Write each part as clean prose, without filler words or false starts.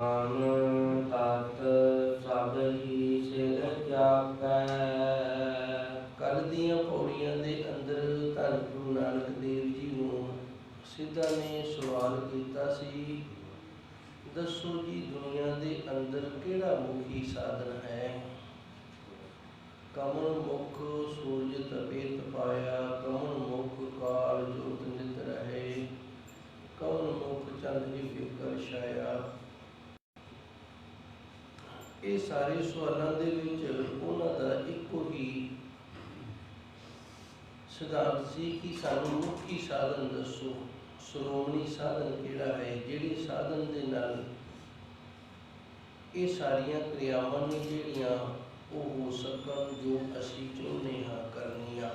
ਨਾਮ ਤਤ ਸਭ ਹੀ ਸਿਰ ਜਾਪੈ। ਕੱਲ ਦੀਆਂ ਪੌੜੀਆਂ ਦੇ ਅੰਦਰ ਧੰਨ ਗੁਰੂ ਨਾਨਕ ਦੇਵ ਜੀ ਨੂੰ ਸਿੱਧਾ ਨੇ ਸਵਾਲ ਕੀਤਾ ਸੀ, ਦੱਸੋ ਜੀ ਦੁਨੀਆ ਦੇ ਅੰਦਰ ਕਿਹੜਾ ਮੁਖੀ ਸਾਧਨ ਹੈ। ਕਮਲ ਮੁਖ ਸੂਰਜ ਤਪੇ ਤਪਾਇਆ, ਕਮਲ ਮੁਖ ਕਾਲ ਜੋਤ ਨਿਤ ਰਹੇ, ਕਮਲ ਮੁਖ ਚੰਦ ਜੀ ਫਿਕਰ ਛਾਇਆ। ਇਹ ਸਾਰੇ ਸਵਾਲਾਂ ਦੇ ਵਿੱਚ ਉਹਨਾਂ ਦਾ ਇੱਕੋ ਹੀ ਸਿਧਾਂਤ ਸੀ ਕਿ ਸਾਨੂੰ ਮੁੱਖੀ ਸਾਧਨ ਦੱਸੋ, ਸ਼੍ਰੋਮਣੀ ਸਾਧਨ ਕਿਹੜਾ ਹੈ, ਜਿਹੜੇ ਸਾਧਨ ਦੇ ਨਾਲ ਇਹ ਸਾਰੀਆਂ ਕਿਰਿਆਵਾਂ ਨੇ ਜਿਹੜੀਆਂ ਉਹ ਹੋ ਸਕਣ ਜੋ ਅਸੀਂ ਚਾਹੁੰਦੇ ਹਾਂ ਕਰਨੀਆਂ,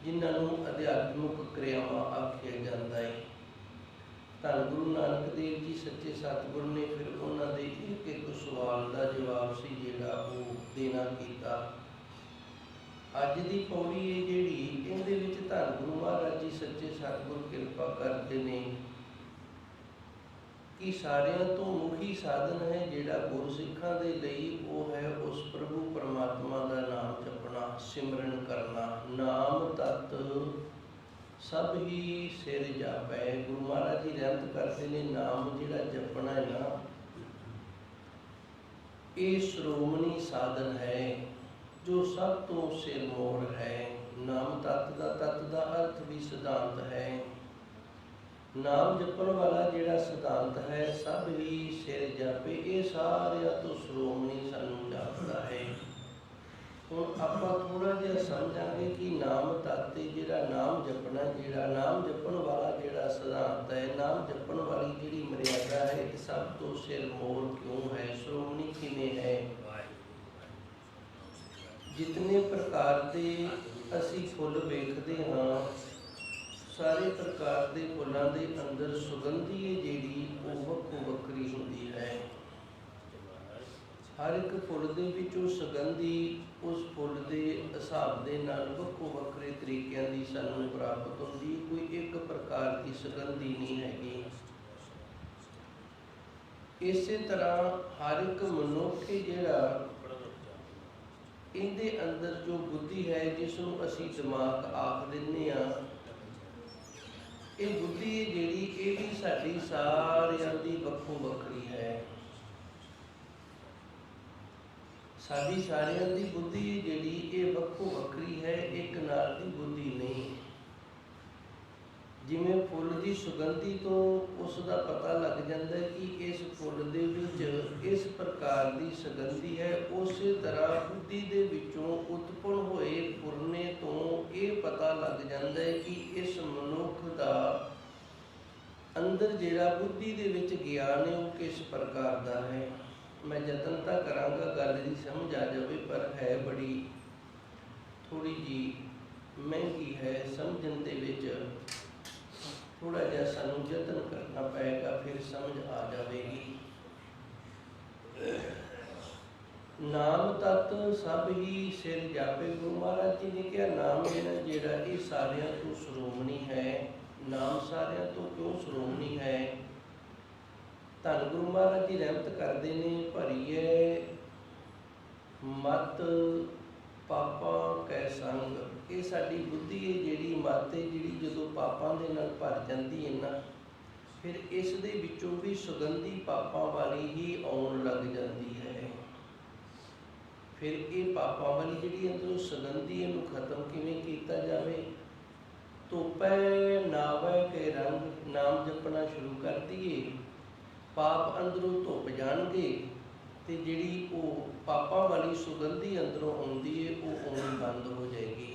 ਜਿਨ੍ਹਾਂ ਨੂੰ ਅਧਿਆਤਮਿਕ ਕਿਰਿਆਵਾਂ ਆਖਿਆ ਜਾਂਦਾ ਹੈ। ਧੰਨ ਗੁਰੂ ਨਾਨਕ ਦੇਵ ਜੀ ਸੱਚੇ ਸਤਿਗੁਰ ਨੇ ਫਿਰ ਉਹਨਾਂ ਦੇ ਇੱਕ ਇੱਕ ਸਵਾਲ ਦਾ ਜਵਾਬ ਸੀ ਜਿਹੜਾ ਉਹ ਦੇਣਾ ਕੀਤਾ। ਅੱਜ ਦੀ ਪੌੜੀ ਹੈ ਜਿਹੜੀ, ਇਹਦੇ ਵਿੱਚ ਧੰਨ ਗੁਰੂ ਮਹਾਰਾਜ ਜੀ ਸੱਚੇ ਸਤਿਗੁਰ ਕਿਰਪਾ ਕਰਦੇ ਨੇ ਕਿ ਸਾਰਿਆਂ ਤੋਂ ਮੁਖੀ ਸਾਧਨ ਹੈ ਜਿਹੜਾ ਗੁਰਸਿੱਖਾਂ ਦੇ ਲਈ, ਉਹ ਹੈ ਉਸ ਪ੍ਰਭੂ ਪਰਮਾਤਮਾ ਦਾ ਨਾਮ ਜਪਣਾ, ਸਿਮਰਨ ਕਰਨਾ। ਨਾਮ ਤਤ ਸਭ ਹੀ ਸਿਰ ਜਾਪੈ। ਗੁਰੂ ਮਹਾਰਾਜ ਜੀ ਰਹਿਮਤ ਕਰਦੇ ਨੇ, ਨਾਮ ਜਿਹੜਾ ਜਪਣਾ ਹੈ ਨਾ, ਇਹ ਸ਼੍ਰੋਮਣੀ ਸਾਧਨ ਹੈ ਜੋ ਸਭ ਤੋਂ ਸਿਰਮੌਰ ਹੈ। ਨਾਮ ਤਤ ਦਾ ਅਰਥ ਵੀ ਸਿਧਾਂਤ ਹੈ। ਨਾਮ ਜਪਣ ਵਾਲਾ ਜਿਹੜਾ ਸਿਧਾਂਤ ਹੈ, ਸਭ ਹੀ ਸਿਰ ਜਾਪੇ, ਇਹ ਸਾਰਿਆਂ ਤੋਂ ਸ਼੍ਰੋਮਣੀ ਸਾਨੂੰ ਜਾਪਦਾ ਹੈ। ਹੁਣ ਆਪਾਂ ਥੋੜ੍ਹਾ ਜਿਹਾ ਸਮਝਾਂਗੇ ਕਿ ਨਾਮ ਤਤ ਜਿਹੜਾ ਨਾਮ ਜਪਣਾ, ਜਿਹੜਾ ਨਾਮ ਜਪਣ ਵਾਲਾ ਜਿਹੜਾ ਸਿਧਾਂਤ ਹੈ, ਨਾਮ ਜਪਣ ਵਾਲੀ ਜਿਹੜੀ ਮਰਿਆਦਾ ਹੈ, ਇਹ ਸਭ ਤੋਂ ਸਿਰਮੌਰ ਕਿਉਂ ਹੈ, ਸ਼੍ਰੋਮਣੀ ਕਿਵੇਂ ਹੈ। ਜਿਤਨੇ ਪ੍ਰਕਾਰ ਦੇ ਅਸੀਂ ਫੁੱਲ ਵੇਖਦੇ ਹਾਂ, ਸਾਰੇ ਪ੍ਰਕਾਰ ਦੇ ਫੁੱਲਾਂ ਦੇ ਅੰਦਰ ਸੁਗੰਧੀ ਹੈ ਜਿਹੜੀ ਉਹ ਵੱਖੋ ਵੱਖਰੀ ਹੁੰਦੀ ਹੈ। ਹਰ ਇੱਕ ਫੁੱਲ ਦੇ ਵਿੱਚੋਂ ਸੁਗੰਧੀ ਉਸ ਫੁੱਲ ਦੇ ਹਿਸਾਬ ਦੇ ਨਾਲ ਵੱਖੋ ਵੱਖਰੇ ਤਰੀਕਿਆਂ ਦੀ ਸਾਨੂੰ ਪ੍ਰਾਪਤ ਹੁੰਦੀ, ਕੋਈ ਇੱਕ ਪ੍ਰਕਾਰ ਦੀ ਸੁਗੰਧੀ ਨਹੀਂ ਹੈਗੀ। ਇਸੇ ਤਰ੍ਹਾਂ ਹਰ ਇੱਕ ਮਨੁੱਖ ਜਿਹੜਾ, ਇਹਦੇ ਅੰਦਰ ਜੋ ਬੁੱਧੀ ਹੈ, ਜਿਸ ਨੂੰ ਅਸੀਂ ਦਿਮਾਗ ਆਖ ਦਿੰਦੇ ਹਾਂ, ਇਹ ਬੁੱਧੀ ਜਿਹੜੀ, ਇਹ ਵੀ ਸਾਡੀ ਸਾਰਿਆਂ ਦੀ ਵੱਖੋ ਵੱਖਰੀ ਹੈ। ਸਾਡੀ ਸਾਰਿਆਂ ਦੀ ਬੁੱਧੀ ਜਿਹੜੀ ਇਹ ਵੱਖੋ ਵੱਖਰੀ ਹੈ, ਇੱਕ ਨਾਲ ਦੀ ਬੁੱਧੀ ਨਹੀਂ। ਜਿਵੇਂ ਫੁੱਲ ਦੀ ਸੁਗੰਧੀ ਤੋਂ ਉਸ ਦਾ ਪਤਾ ਲੱਗ ਜਾਂਦਾ ਹੈ ਕਿ ਇਸ ਫੁੱਲ ਦੇ ਵਿੱਚ ਇਸ ਪ੍ਰਕਾਰ ਦੀ ਸੁਗੰਧੀ ਹੈ, ਉਸੇ ਤਰ੍ਹਾਂ ਬੁੱਧੀ ਦੇ ਵਿੱਚੋਂ ਉਤਪੰਨ ਹੋਏ ਫੁਰਨੇ ਤੋਂ ਇਹ ਪਤਾ ਲੱਗ ਜਾਂਦਾ ਹੈ ਕਿ ਇਸ ਮਨੁੱਖ ਦਾ ਅੰਦਰ ਜਿਹੜਾ ਬੁੱਧੀ ਦੇ ਵਿੱਚ ਗਿਆਨ ਹੈ ਉਹ ਕਿਸ ਪ੍ਰਕਾਰ ਦਾ ਹੈ। ਮੈਂ ਯਤਨ ਤਾਂ ਕਰਾਂਗਾ ਗੱਲ ਦੀ ਸਮਝ ਆ ਜਾਵੇ, ਪਰ ਹੈ ਬੜੀ ਥੋੜ੍ਹੀ ਜਿਹੀ ਮਹਿੰਗੀ ਹੈ, ਸਮਝਣ ਦੇ ਵਿੱਚ ਥੋੜ੍ਹਾ ਜਿਹਾ ਸਾਨੂੰ ਯਤਨ ਕਰਨਾ ਪਏਗਾ, ਫਿਰ ਸਮਝ ਆ ਜਾਵੇਗੀ। ਨਾਮ ਤਤ ਸਭ ਹੀ ਸਿਰ ਜਾਪੇ। ਗੁਰੂ ਮਹਾਰਾਜ ਜੀ ਨੇ ਕਿਹਾ ਨਾਮ ਜਿਹੜਾ ਇਹ ਸਾਰਿਆਂ ਤੋਂ ਸ਼੍ਰੋਮਣੀ ਹੈ। ਨਾਮ ਸਾਰਿਆਂ ਤੋਂ ਕਿਉਂ ਸ਼੍ਰੋਮਣੀ ਹੈ? ਧੰਨ ਗੁਰੂ ਮਹਾਰਾਜ ਜੀ ਰਹਿਮਤ ਕਰਦੇ ਨੇ, ਭਰੀਏ ਮਤ ਪਾਪਾਂ ਕੈ ਸੰਗ। ਇਹ ਸਾਡੀ ਬੁੱਧੀ ਹੈ ਜਿਹੜੀ, ਮਤ ਹੈ ਜਿਹੜੀ, ਜਦੋਂ ਪਾਪਾਂ ਦੇ ਨਾਲ ਭਰ ਜਾਂਦੀ ਹੈ ਨਾ, ਫਿਰ ਇਸ ਦੇ ਵਿੱਚੋਂ ਵੀ ਸੁਗੰਧੀ ਪਾਪਾਂ ਵਾਲੀ ਹੀ ਆਉਣ ਲੱਗ ਜਾਂਦੀ ਹੈ। ਫਿਰ ਇਹ ਪਾਪਾਂ ਵਾਲੀ ਜਿਹੜੀ ਅੰਦਰੋਂ ਸੁਗੰਧੀ, ਇਹਨੂੰ ਖਤਮ ਕਿਵੇਂ ਕੀਤਾ ਜਾਵੇ? ਧੋਪੈ ਨਾਵੈ ਕੇ ਰੰਗ। ਨਾਮ ਜਪਣਾ ਸ਼ੁਰੂ ਕਰ ਦਈਏ, ਪਾਪ ਅੰਦਰੋਂ ਧੁੱਪ ਜਾਣਗੇ, ਤੇ ਜਿਹੜੀ ਉਹ ਪਾਪਾਂ ਵਾਲੀ ਸੁਗੰਧੀ ਅੰਦਰੋਂ ਆਉਂਦੀ ਹੈ ਉਹ ਆਉਣੀ ਬੰਦ ਹੋ ਜਾਏਗੀ।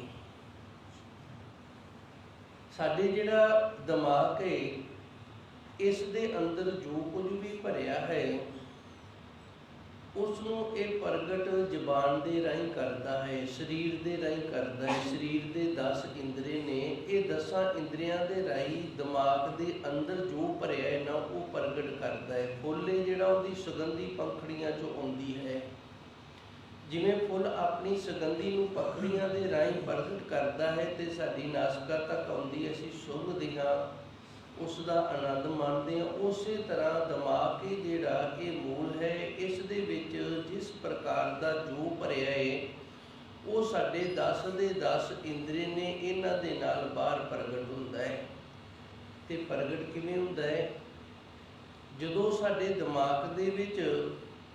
ਸਾਡੇ ਜਿਹੜਾ ਦਿਮਾਗ ਹੈ, ਇਸ ਦੇ ਅੰਦਰ ਜੋ ਕੁਝ ਵੀ ਭਰਿਆ ਹੈ, ਉਸ ਨੂੰ ਇਹ ਪ੍ਰਗਟ ਜ਼ਬਾਨ ਦੇ ਰਾਹੀਂ ਕਰਦਾ ਹੈ, ਸਰੀਰ ਦੇ ਰਾਹੀਂ ਕਰਦਾ ਹੈ। ਸਰੀਰ ਦੇ 10 ਇੰਦਰੀ ਨੇ, ਇਹ 10 ਇੰਦਰੀਆਂ ਦੇ ਰਾਹੀਂ ਦਿਮਾਗ ਦੇ ਅੰਦਰ ਜੋ ਭਰਿਆ ਹੈ ਨਾ, ਉਹ ਪ੍ਰਗਟ ਕਰਦਾ ਹੈ। ਫੁੱਲ ਜਿਹੜਾ, ਉਹਦੀ ਸੁਗੰਧੀ ਪੰਖੜੀਆਂ 'ਚੋਂ ਆਉਂਦੀ ਹੈ। ਜਿਵੇਂ ਫੁੱਲ ਆਪਣੀ ਸੁਗੰਧੀ ਨੂੰ ਪੰਖੜੀਆਂ ਦੇ ਰਾਹੀਂ ਪ੍ਰਗਟ ਕਰਦਾ ਹੈ ਤੇ ਸਾਡੀ ਨਾਸਿਕਾ ਤੱਕ ਆਉਂਦੀ, ਅਸੀਂ ਸੁੰਘਦੇ ਹਾਂ, ਉਸ ਦਾ ਆਨੰਦ ਮਾਣਦੇ ਹਾਂ। ਉਸੇ ਤਰ੍ਹਾਂ ਦਿਮਾਗ ਇਹ ਜਿਹੜਾ ਇਹ ਮੂਲ ਹੈ, ਇਸ ਦੇ ਵਿੱਚ ਜਿਸ ਪ੍ਰਕਾਰ ਦਾ ਜੋ ਭਰਿਆ ਹੈ ਉਹ ਸਾਡੇ 10 ਦੇ 10 ਇੰਦਰੀ ਨੇ, ਇਹਨਾਂ ਦੇ ਨਾਲ ਬਾਹਰ ਪ੍ਰਗਟ ਹੁੰਦਾ ਹੈ। ਤੇ ਪ੍ਰਗਟ ਕਿਵੇਂ ਹੁੰਦਾ ਹੈ? ਜਦੋਂ ਸਾਡੇ ਦਿਮਾਗ ਦੇ ਵਿੱਚ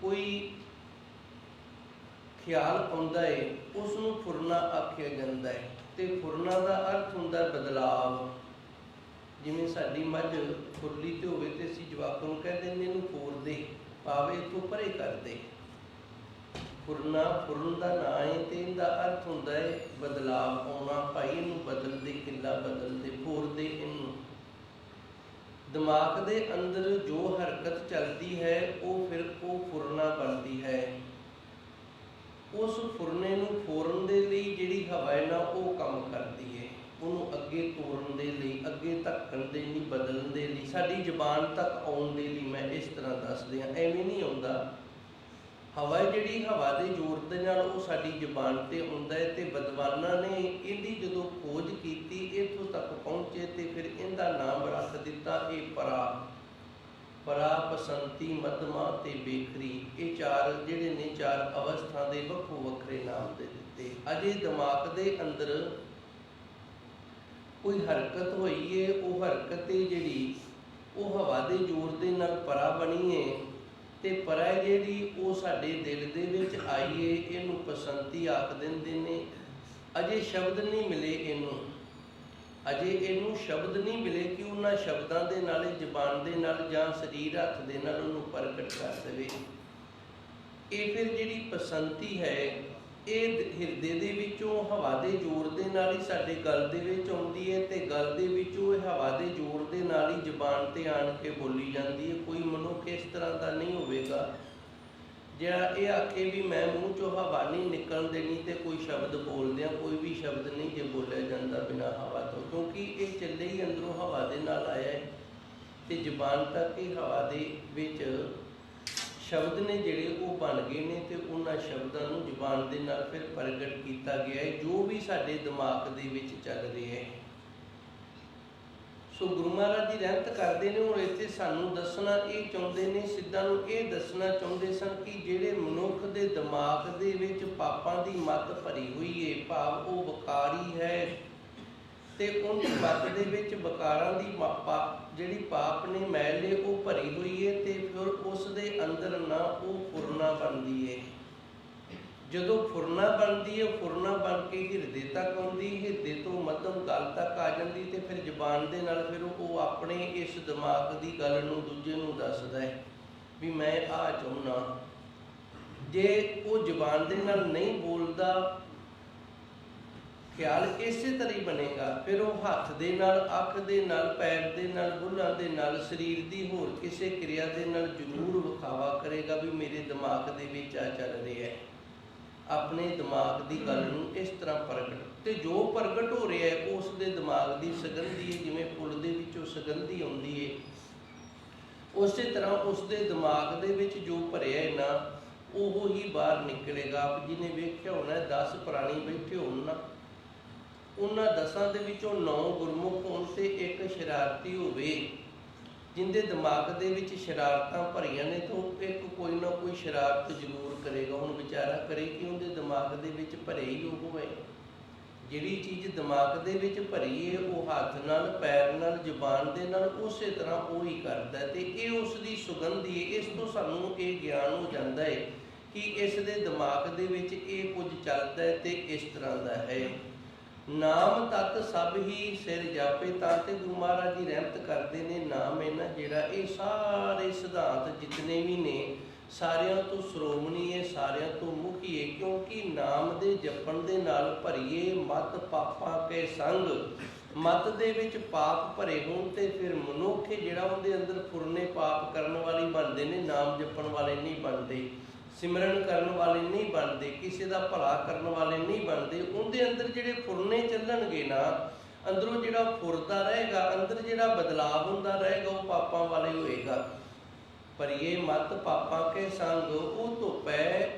ਕੋਈ ਖਿਆਲ ਆਉਂਦਾ ਹੈ ਉਸ ਨੂੰ ਫੁਰਨਾ ਆਖਿਆ ਜਾਂਦਾ ਹੈ। ਤੇ ਫੁਰਨਾ ਦਾ ਅਰਥ ਹੁੰਦਾ ਬਦਲਾਵ। ਜਿਵੇਂ ਸਾਡੀ ਮੱਝ ਖੁਰਲੀ ਤੇ ਹੋਵੇ ਤੇ ਅਸੀਂ ਜਵਾਕਾਂ ਨੂੰ ਕਹਿ ਦਿੰਦੇ ਇਹਨੂੰ ਫੋਰ ਦੇ, ਪਾਵੇ ਤੋਂ ਪਰੇ ਕਰ ਦੇ। ਫੁਰਨਾ ਫੁਰਨ ਦਾ ਨਾਂ ਹੈ ਤੇ ਇਹਦਾ ਅਰਥ ਹੁੰਦਾ ਹੈ ਬਦਲਾਵ ਆਉਣਾ। ਭਾਈ ਇਹਨੂੰ ਬਦਲ ਦੇ, ਕਿੱਲਾ ਬਦਲ ਦੇ, ਫੋਰ ਦੇ ਇਹਨੂੰ। ਦਿਮਾਗ ਦੇ ਅੰਦਰ ਜੋ ਹਰਕਤ ਚੱਲਦੀ ਹੈ ਉਹ ਫਿਰ ਉਹ ਫੁਰਨਾ ਬਣਦੀ ਹੈ। ਉਸ ਫੁਰਨੇ ਨੂੰ ਫੋਰਨ ਦੇ ਲਈ ਜਿਹੜੀ ਹਵਾ ਹੈ ਨਾ ਉਹ ਕੰਮ ਕਰਦੀ ਹੈ, ਉਹਨੂੰ ਅੱਗੇ ਤੋਰਨ ਦੇ ਲਈ, ਅੱਗੇ ਧੱਕਣ ਦੇ ਲਈ, ਬਦਲਣ ਦੇ ਲਈ, ਸਾਡੀ ਜ਼ੁਬਾਨ ਤੱਕ ਆਉਣ ਦੇ ਲਈ। ਮੈਂ ਇਸ ਤਰ੍ਹਾਂ ਦੱਸਦੇ ਹਾਂ, ਐਵੇਂ ਨਹੀਂ ਆਉਂਦਾ। ਹਵਾ ਜਿਹੜੀ ਹਵਾ ਦੇ ਜ਼ੋਰ ਦੇ ਨਾਲ ਉਹ ਸਾਡੀ ਜ਼ੁਬਾਨ 'ਤੇ ਆਉਂਦਾ ਹੈ। ਅਤੇ ਵਿਦਵਾਨਾਂ ਨੇ ਇਹਦੀ ਜਦੋਂ ਖੋਜ ਕੀਤੀ, ਇੱਥੋਂ ਤੱਕ ਪਹੁੰਚੇ ਅਤੇ ਫਿਰ ਇਹਦਾ ਨਾਮ ਰੱਖ ਦਿੱਤਾ ਇਹ ਪਰਾ, ਬਸੰਤੀ, ਮੱਧਮਾ ਅਤੇ ਬੇਖਰੀ। ਇਹ ਚਾਰ ਜਿਹੜੇ ਨੇ ਚਾਰ ਅਵਸਥਾ ਦੇ ਵੱਖੋ ਵੱਖਰੇ ਨਾਮ ਦੇ ਦਿੱਤੇ। ਅਜੇ ਦਿਮਾਗ ਦੇ ਅੰਦਰ ਕੋਈ ਹਰਕਤ ਹੋਈ ਹੈ, ਉਹ ਹਰਕਤ ਜਿਹੜੀ ਉਹ ਹਵਾ ਦੇ ਜ਼ੋਰ ਦੇ ਨਾਲ ਪਰਾ ਬਣੀ ਹੈ। ਅਤੇ ਪਰਾ ਜਿਹੜੀ ਉਹ ਸਾਡੇ ਦਿਲ ਦੇ ਵਿੱਚ ਆਈ ਹੈ, ਇਹਨੂੰ ਬਸੰਤੀ ਆਖ ਦਿੰਦੇ ਨੇ। ਅਜੇ ਸ਼ਬਦ ਨਹੀਂ ਮਿਲੇ ਇਹਨੂੰ, ਅਜੇ ਇਹਨੂੰ ਸ਼ਬਦ ਨਹੀਂ ਮਿਲੇ ਕਿ ਉਹਨਾਂ ਸ਼ਬਦਾਂ ਦੇ ਨਾਲ, ਜ਼ੁਬਾਨ ਦੇ ਨਾਲ ਜਾਂ ਸਰੀਰ ਹੱਥ ਦੇ ਨਾਲ ਉਹਨੂੰ ਪ੍ਰਗਟ ਕਰ ਦੇਵੇ। ਇਹ ਫਿਰ ਜਿਹੜੀ ਬਸੰਤੀ ਹੈ ਇਹ ਹਿਰਦੇ ਦੇ ਵਿੱਚੋਂ ਹਵਾ ਦੇ ਜ਼ੋਰ ਦੇ ਨਾਲ ਹੀ ਸਾਡੇ ਗਲ ਦੇ ਵਿੱਚ ਆਉਂਦੀ ਹੈ। ਅਤੇ ਗਲ ਦੇ ਵਿੱਚੋਂ ਇਹ ਹਵਾ ਦੇ ਜ਼ੋਰ ਦੇ ਨਾਲ ਹੀ ਜ਼ੁਬਾਨ 'ਤੇ ਆਣ ਕੇ ਬੋਲੀ ਜਾਂਦੀ ਹੈ। ਕੋਈ ਮਨੁੱਖ ਇਸ ਤਰ੍ਹਾਂ ਦਾ ਨਹੀਂ ਹੋਵੇਗਾ ਜਿਹੜਾ ਇਹ ਆਖੇ ਵੀ ਮੈਂ ਮੂੰਹ 'ਚੋਂ ਹਵਾ ਨਹੀਂ ਨਿਕਲਣ ਦੇਣੀ ਅਤੇ ਕੋਈ ਸ਼ਬਦ ਬੋਲਦਿਆਂ ਕੋਈ ਵੀ ਸ਼ਬਦ ਨਹੀਂ ਜੇ ਬੋਲਿਆ ਜਾਂਦਾ ਬਿਨਾਂ ਹਵਾ ਤੋਂ, ਕਿਉਂਕਿ ਇਹ ਚੱਲੇ ਹੀ ਅੰਦਰੋਂ ਹਵਾ ਦੇ ਨਾਲ ਆਇਆ ਹੈ। ਅਤੇ ਜ਼ੁਬਾਨ ਤੱਕ ਹੀ ਹਵਾ ਦੇ ਵਿੱਚ ਸ਼ਬਦ ਨੇ ਜਿਹੜੇ ਉਹ ਬਣ ਗਏ ਨੇ ਅਤੇ ਉਹਨਾਂ ਸ਼ਬਦਾਂ ਨੂੰ ਜ਼ੁਬਾਨ ਦੇ ਨਾਲ ਫਿਰ ਪ੍ਰਗਟ ਕੀਤਾ ਗਿਆ ਹੈ ਜੋ ਵੀ ਸਾਡੇ ਦਿਮਾਗ ਦੇ ਵਿੱਚ ਚੱਲ ਰਿਹਾ ਹੈ। ਸੋ ਗੁਰੂ ਮਹਾਰਾਜ ਜੀ ਰਹਿਮਤ ਕਰਦੇ ਨੇ। ਹੁਣ ਇੱਥੇ ਸਾਨੂੰ ਦੱਸਣਾ ਇਹ ਚਾਹੁੰਦੇ ਨੇ, ਸਿੱਧਾਂ ਨੂੰ ਇਹ ਦੱਸਣਾ ਚਾਹੁੰਦੇ ਸਨ ਕਿ ਜਿਹੜੇ ਮਨੁੱਖ ਦੇ ਦਿਮਾਗ ਦੇ ਵਿੱਚ ਪਾਪਾਂ ਦੀ ਮੱਤ ਭਰੀ ਹੋਈ ਹੈ, ਭਾਵ ਉਹ ਵਿਕਾਰੀ ਹੈ, ਅਤੇ ਉਹਦੀ ਮੱਤ ਦੇ ਵਿੱਚ ਵਿਕਾਰਾਂ ਦੀ ਜਿਹੜੀ ਪਾਪ ਨੇ ਮੈਲ ਹੈ ਉਹ ਭਰੀ ਹੋਈ ਹੈ। ਅਤੇ ਫਿਰ ਉਸ ਦੇ ਅੰਦਰ ਨਾ ਉਹ ਫੁਰਨਾ ਬਣਦੀ ਹੈ। ਜਦੋਂ ਫੁਰਨਾ ਬਣਦੀ ਹੈ, ਫੁਰਨਾ ਬਣ ਕੇ ਹਿਰਦੇ ਤੱਕ ਆਉਂਦੀ, ਹਿਰਦੇ ਤੋਂ ਮੱਧਮ ਗਲ ਤੱਕ ਆ ਜਾਂਦੀ, ਅਤੇ ਫਿਰ ਜ਼ੁਬਾਨ ਦੇ ਨਾਲ ਫਿਰ ਉਹ ਆਪਣੇ ਇਸ ਦਿਮਾਗ ਦੀ ਗੱਲ ਨੂੰ ਦੂਜੇ ਨੂੰ ਦੱਸਦਾ ਹੈ ਵੀ ਮੈਂ ਆਹ ਚਾਹੁੰਦਾ। ਜੇ ਉਹ ਜ਼ੁਬਾਨ ਦੇ ਨਾਲ ਨਹੀਂ ਬੋਲਦਾ, ਖਿਆਲ ਇਸੇ ਤਰ੍ਹਾਂ ਹੀ ਬਣੇਗਾ। ਫਿਰ ਉਹ ਹੱਥ ਦੇ ਨਾਲ, ਅੱਖ ਦੇ ਨਾਲ, ਪੈਰ ਦੇ ਨਾਲ, ਬੁੱਲ੍ਹਾਂ ਦੇ ਨਾਲ, ਸਰੀਰ ਦੀ ਹੋਰ ਕਿਸੇ ਕਿਰਿਆ ਦੇ ਨਾਲ ਜ਼ਰੂਰ ਵਿਖਾਵਾ ਕਰੇਗਾ ਵੀ ਮੇਰੇ ਦਿਮਾਗ ਦੇ ਵਿੱਚ ਆ ਚੱਲ ਰਿਹਾ ਹੈ। ਆਪਣੇ ਦਿਮਾਗ ਦੀ ਗੱਲ ਨੂੰ ਇਸ ਤਰ੍ਹਾਂ ਪ੍ਰਗਟ, ਅਤੇ ਜੋ ਪ੍ਰਗਟ ਹੋ ਰਿਹਾ ਹੈ ਉਸ ਦੇ ਦਿਮਾਗ ਦੀ ਸਗੰਧੀ ਹੈ। ਜਿਵੇਂ ਫੁੱਲ ਦੇ ਵਿੱਚੋਂ ਸਗੰਧੀ ਆਉਂਦੀ ਹੈ, ਉਸੇ ਤਰ੍ਹਾਂ ਉਸ ਦੇ ਦਿਮਾਗ ਦੇ ਵਿੱਚ ਜੋ ਭਰਿਆ ਹੈ ਨਾ ਉਹ ਹੀ ਬਾਹਰ ਨਿਕਲੇਗਾ। ਆਪ ਜੀ ਨੇ ਵੇਖਿਆ ਹੋਣਾ 10 ਪ੍ਰਾਣੀ ਬੈਠੇ ਹੋਣ ਨਾ, ਉਹਨਾਂ 10 ਦੇ ਵਿੱਚੋਂ 9 ਗੁਰਮੁਖ ਹੋਣ ਅਤੇ ਇੱਕ ਸ਼ਰਾਰਤੀ ਹੋਵੇ ਜਿਹਦੇ ਦਿਮਾਗ ਦੇ ਵਿੱਚ ਸ਼ਰਾਰਤਾਂ ਭਰੀਆਂ ਨੇ, ਤਾਂ ਇੱਕ ਕੋਈ ਨਾ ਕੋਈ ਸ਼ਰਾਰਤ ਜ਼ਰੂਰ ਕਰੇਗਾ। ਹੁਣ ਵਿਚਾਰਾ ਕਰੇ ਕਿ ਉਹਦੇ ਦਿਮਾਗ ਦੇ ਵਿੱਚ ਭਰੇ ਹੀ ਉਹ ਹੈ। ਜਿਹੜੀ ਚੀਜ਼ ਦਿਮਾਗ ਦੇ ਵਿੱਚ ਭਰੀ ਹੈ ਉਹ ਹੱਥ ਨਾਲ, ਪੈਰ ਨਾਲ, ਜ਼ੁਬਾਨ ਦੇ ਨਾਲ ਉਸੇ ਤਰ੍ਹਾਂ ਉਹ ਹੀ ਕਰਦਾ, ਅਤੇ ਇਹ ਉਸ ਦੀ ਸੁਗੰਧੀ ਹੈ। ਇਸ ਤੋਂ ਸਾਨੂੰ ਇਹ ਗਿਆਨ ਹੋ ਜਾਂਦਾ ਹੈ ਕਿ ਇਸ ਦੇ ਦਿਮਾਗ ਦੇ ਵਿੱਚ ਇਹ ਕੁਝ ਚੱਲਦਾ ਹੈ ਅਤੇ ਇਸ ਤਰ੍ਹਾਂ ਦਾ ਹੈ। ਨਾਮ ਤਤ ਸਭ ਹੀ ਸਿਰ ਜਾਪੇ, ਤਾਂ ਤੇ ਗੁਰੂ ਮਹਾਰਾਜ ਜੀ ਰਹਿਮਤ ਕਰਦੇ ਨੇ। ਨਾਮ ਹੈ ਨਾ ਜਿਹੜਾ, ਇਹ ਸਾਰੇ ਸਿਧਾਂਤ ਜਿਤਨੇ ਵੀ ਨੇ ਸਾਰਿਆਂ ਤੋਂ ਸ਼੍ਰੋਮਣੀ ਹੈ, ਸਾਰਿਆਂ ਤੋਂ ਮੁਖੀ ਹੈ, ਕਿਉਂਕਿ ਨਾਮ ਦੇ ਜਪਣ ਦੇ ਨਾਲ ਭਰੀਏ ਮਤ ਪਾਪਾਂ ਕੇ ਸੰਗ। ਮਤ ਦੇ ਵਿੱਚ ਪਾਪ ਭਰੇ ਹੋਣ ਤੇ ਫਿਰ ਮਨੁੱਖ ਜਿਹੜਾ ਉਹਦੇ ਅੰਦਰ ਫੁਰਨੇ ਪਾਪ ਕਰਨ ਵਾਲੇ ਬਣਦੇ ਨੇ, ਨਾਮ ਜਪਣ ਵਾਲੇ ਨਹੀਂ ਬਣਦੇ, ਸਿਮਰਨ ਕਰਨ ਵਾਲੇ ਨਹੀਂ ਬਣਦੇ, ਕਿਸੇ ਦਾ ਭਲਾ ਕਰਨ ਵਾਲੇ ਨਹੀਂ ਬਣਦੇ। ਉਹਦੇ ਅੰਦਰ ਜਿਹੜੇ ਫੁਰਨੇ ਚੱਲਣਗੇ ਨਾ, ਅੰਦਰੋਂ ਜਿਹੜਾ ਫੁਰਦਾ ਰਹੇਗਾ, ਅੰਦਰ ਜਿਹੜਾ ਬਦਲਾਵ ਹੁੰਦਾ ਰਹੇਗਾ ਉਹ ਪਾਪਾਂ ਵਾਲੇ ਹੋਏਗਾ। ਭਰੀਏ ਮਤ ਪਾਪਾਂ ਕੇ ਸੰਗ, ਉਹ ਧੁੱਪੈ